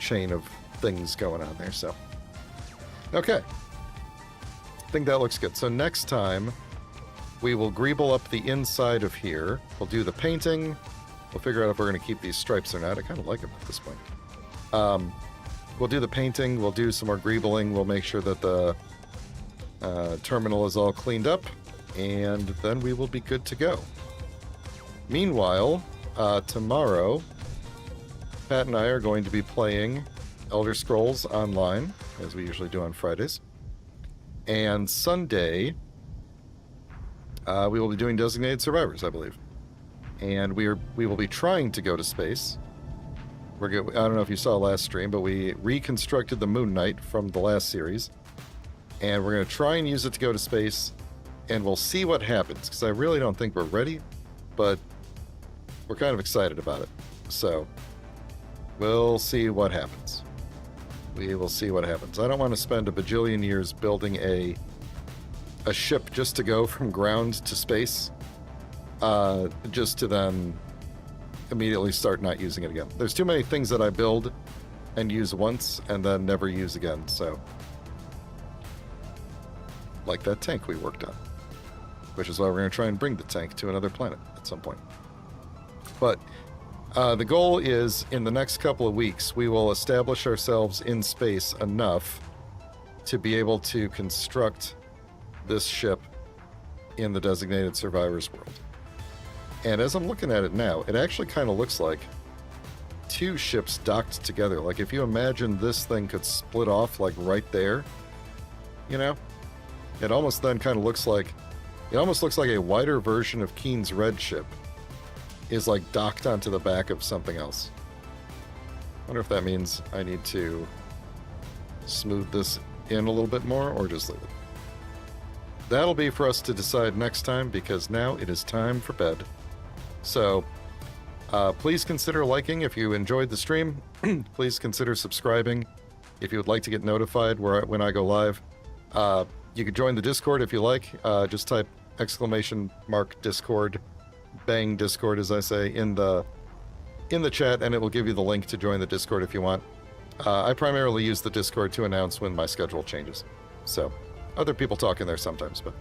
chain of things going on there, so. Okay. I think that looks good. So next time, we will greeble up the inside of here. We'll do the painting. We'll figure out if we're going to keep these stripes or not. I kind of like them at this point. We'll do the painting. We'll do some more greebling. We'll make sure that the terminal is all cleaned up. And then we will be good to go. Meanwhile, tomorrow, Pat and I are going to be playing Elder Scrolls Online, as we usually do on Fridays. And Sunday, we will be doing Designated Survivors, I believe. And we will be trying to go to space. I don't know if you saw last stream, but we reconstructed the Moon Knight from the last series. And we're going to try and use it to go to space. And we'll see what happens, because I really don't think we're ready. But we're kind of excited about it. So, we'll see what happens. We will see what happens. I don't want to spend a bajillion years building a ship just to go from ground to space, just to then immediately start not using it again. There's too many things that I build and use once and then never use again, so. Like that tank we worked on. Which is why we're going to try and bring the tank to another planet at some point. But the goal is, in the next couple of weeks, we will establish ourselves in space enough to be able to construct this ship in the Designated Survivors world. And as I'm looking at it now, it actually kind of looks like two ships docked together. Like, if you imagine this thing could split off, like, right there, you know? It almost then kind of looks like... It almost looks like a wider version of Keen's red ship is like docked onto the back of something else. Wonder if that means I need to smooth this in a little bit more or just leave it. That'll be for us to decide next time, because now it is time for bed. So, Please consider liking if you enjoyed the stream. Please consider subscribing if you would like to get notified when I go live. You can join the Discord if you like. Just type !Discord, bang Discord as I say, in the chat, and it will give you the link to join the Discord if you want. I primarily use the Discord to announce when my schedule changes. So, other people talk in there sometimes, but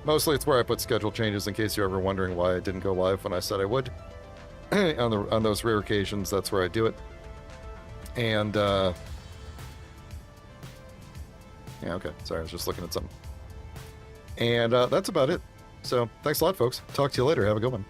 mostly it's where I put schedule changes in case you're ever wondering why I didn't go live when I said I would. on those rare occasions, that's where I do it. And, yeah, okay. Sorry, I was just looking at something. And that's about it. So, thanks a lot, folks. Talk to you later. Have a good one.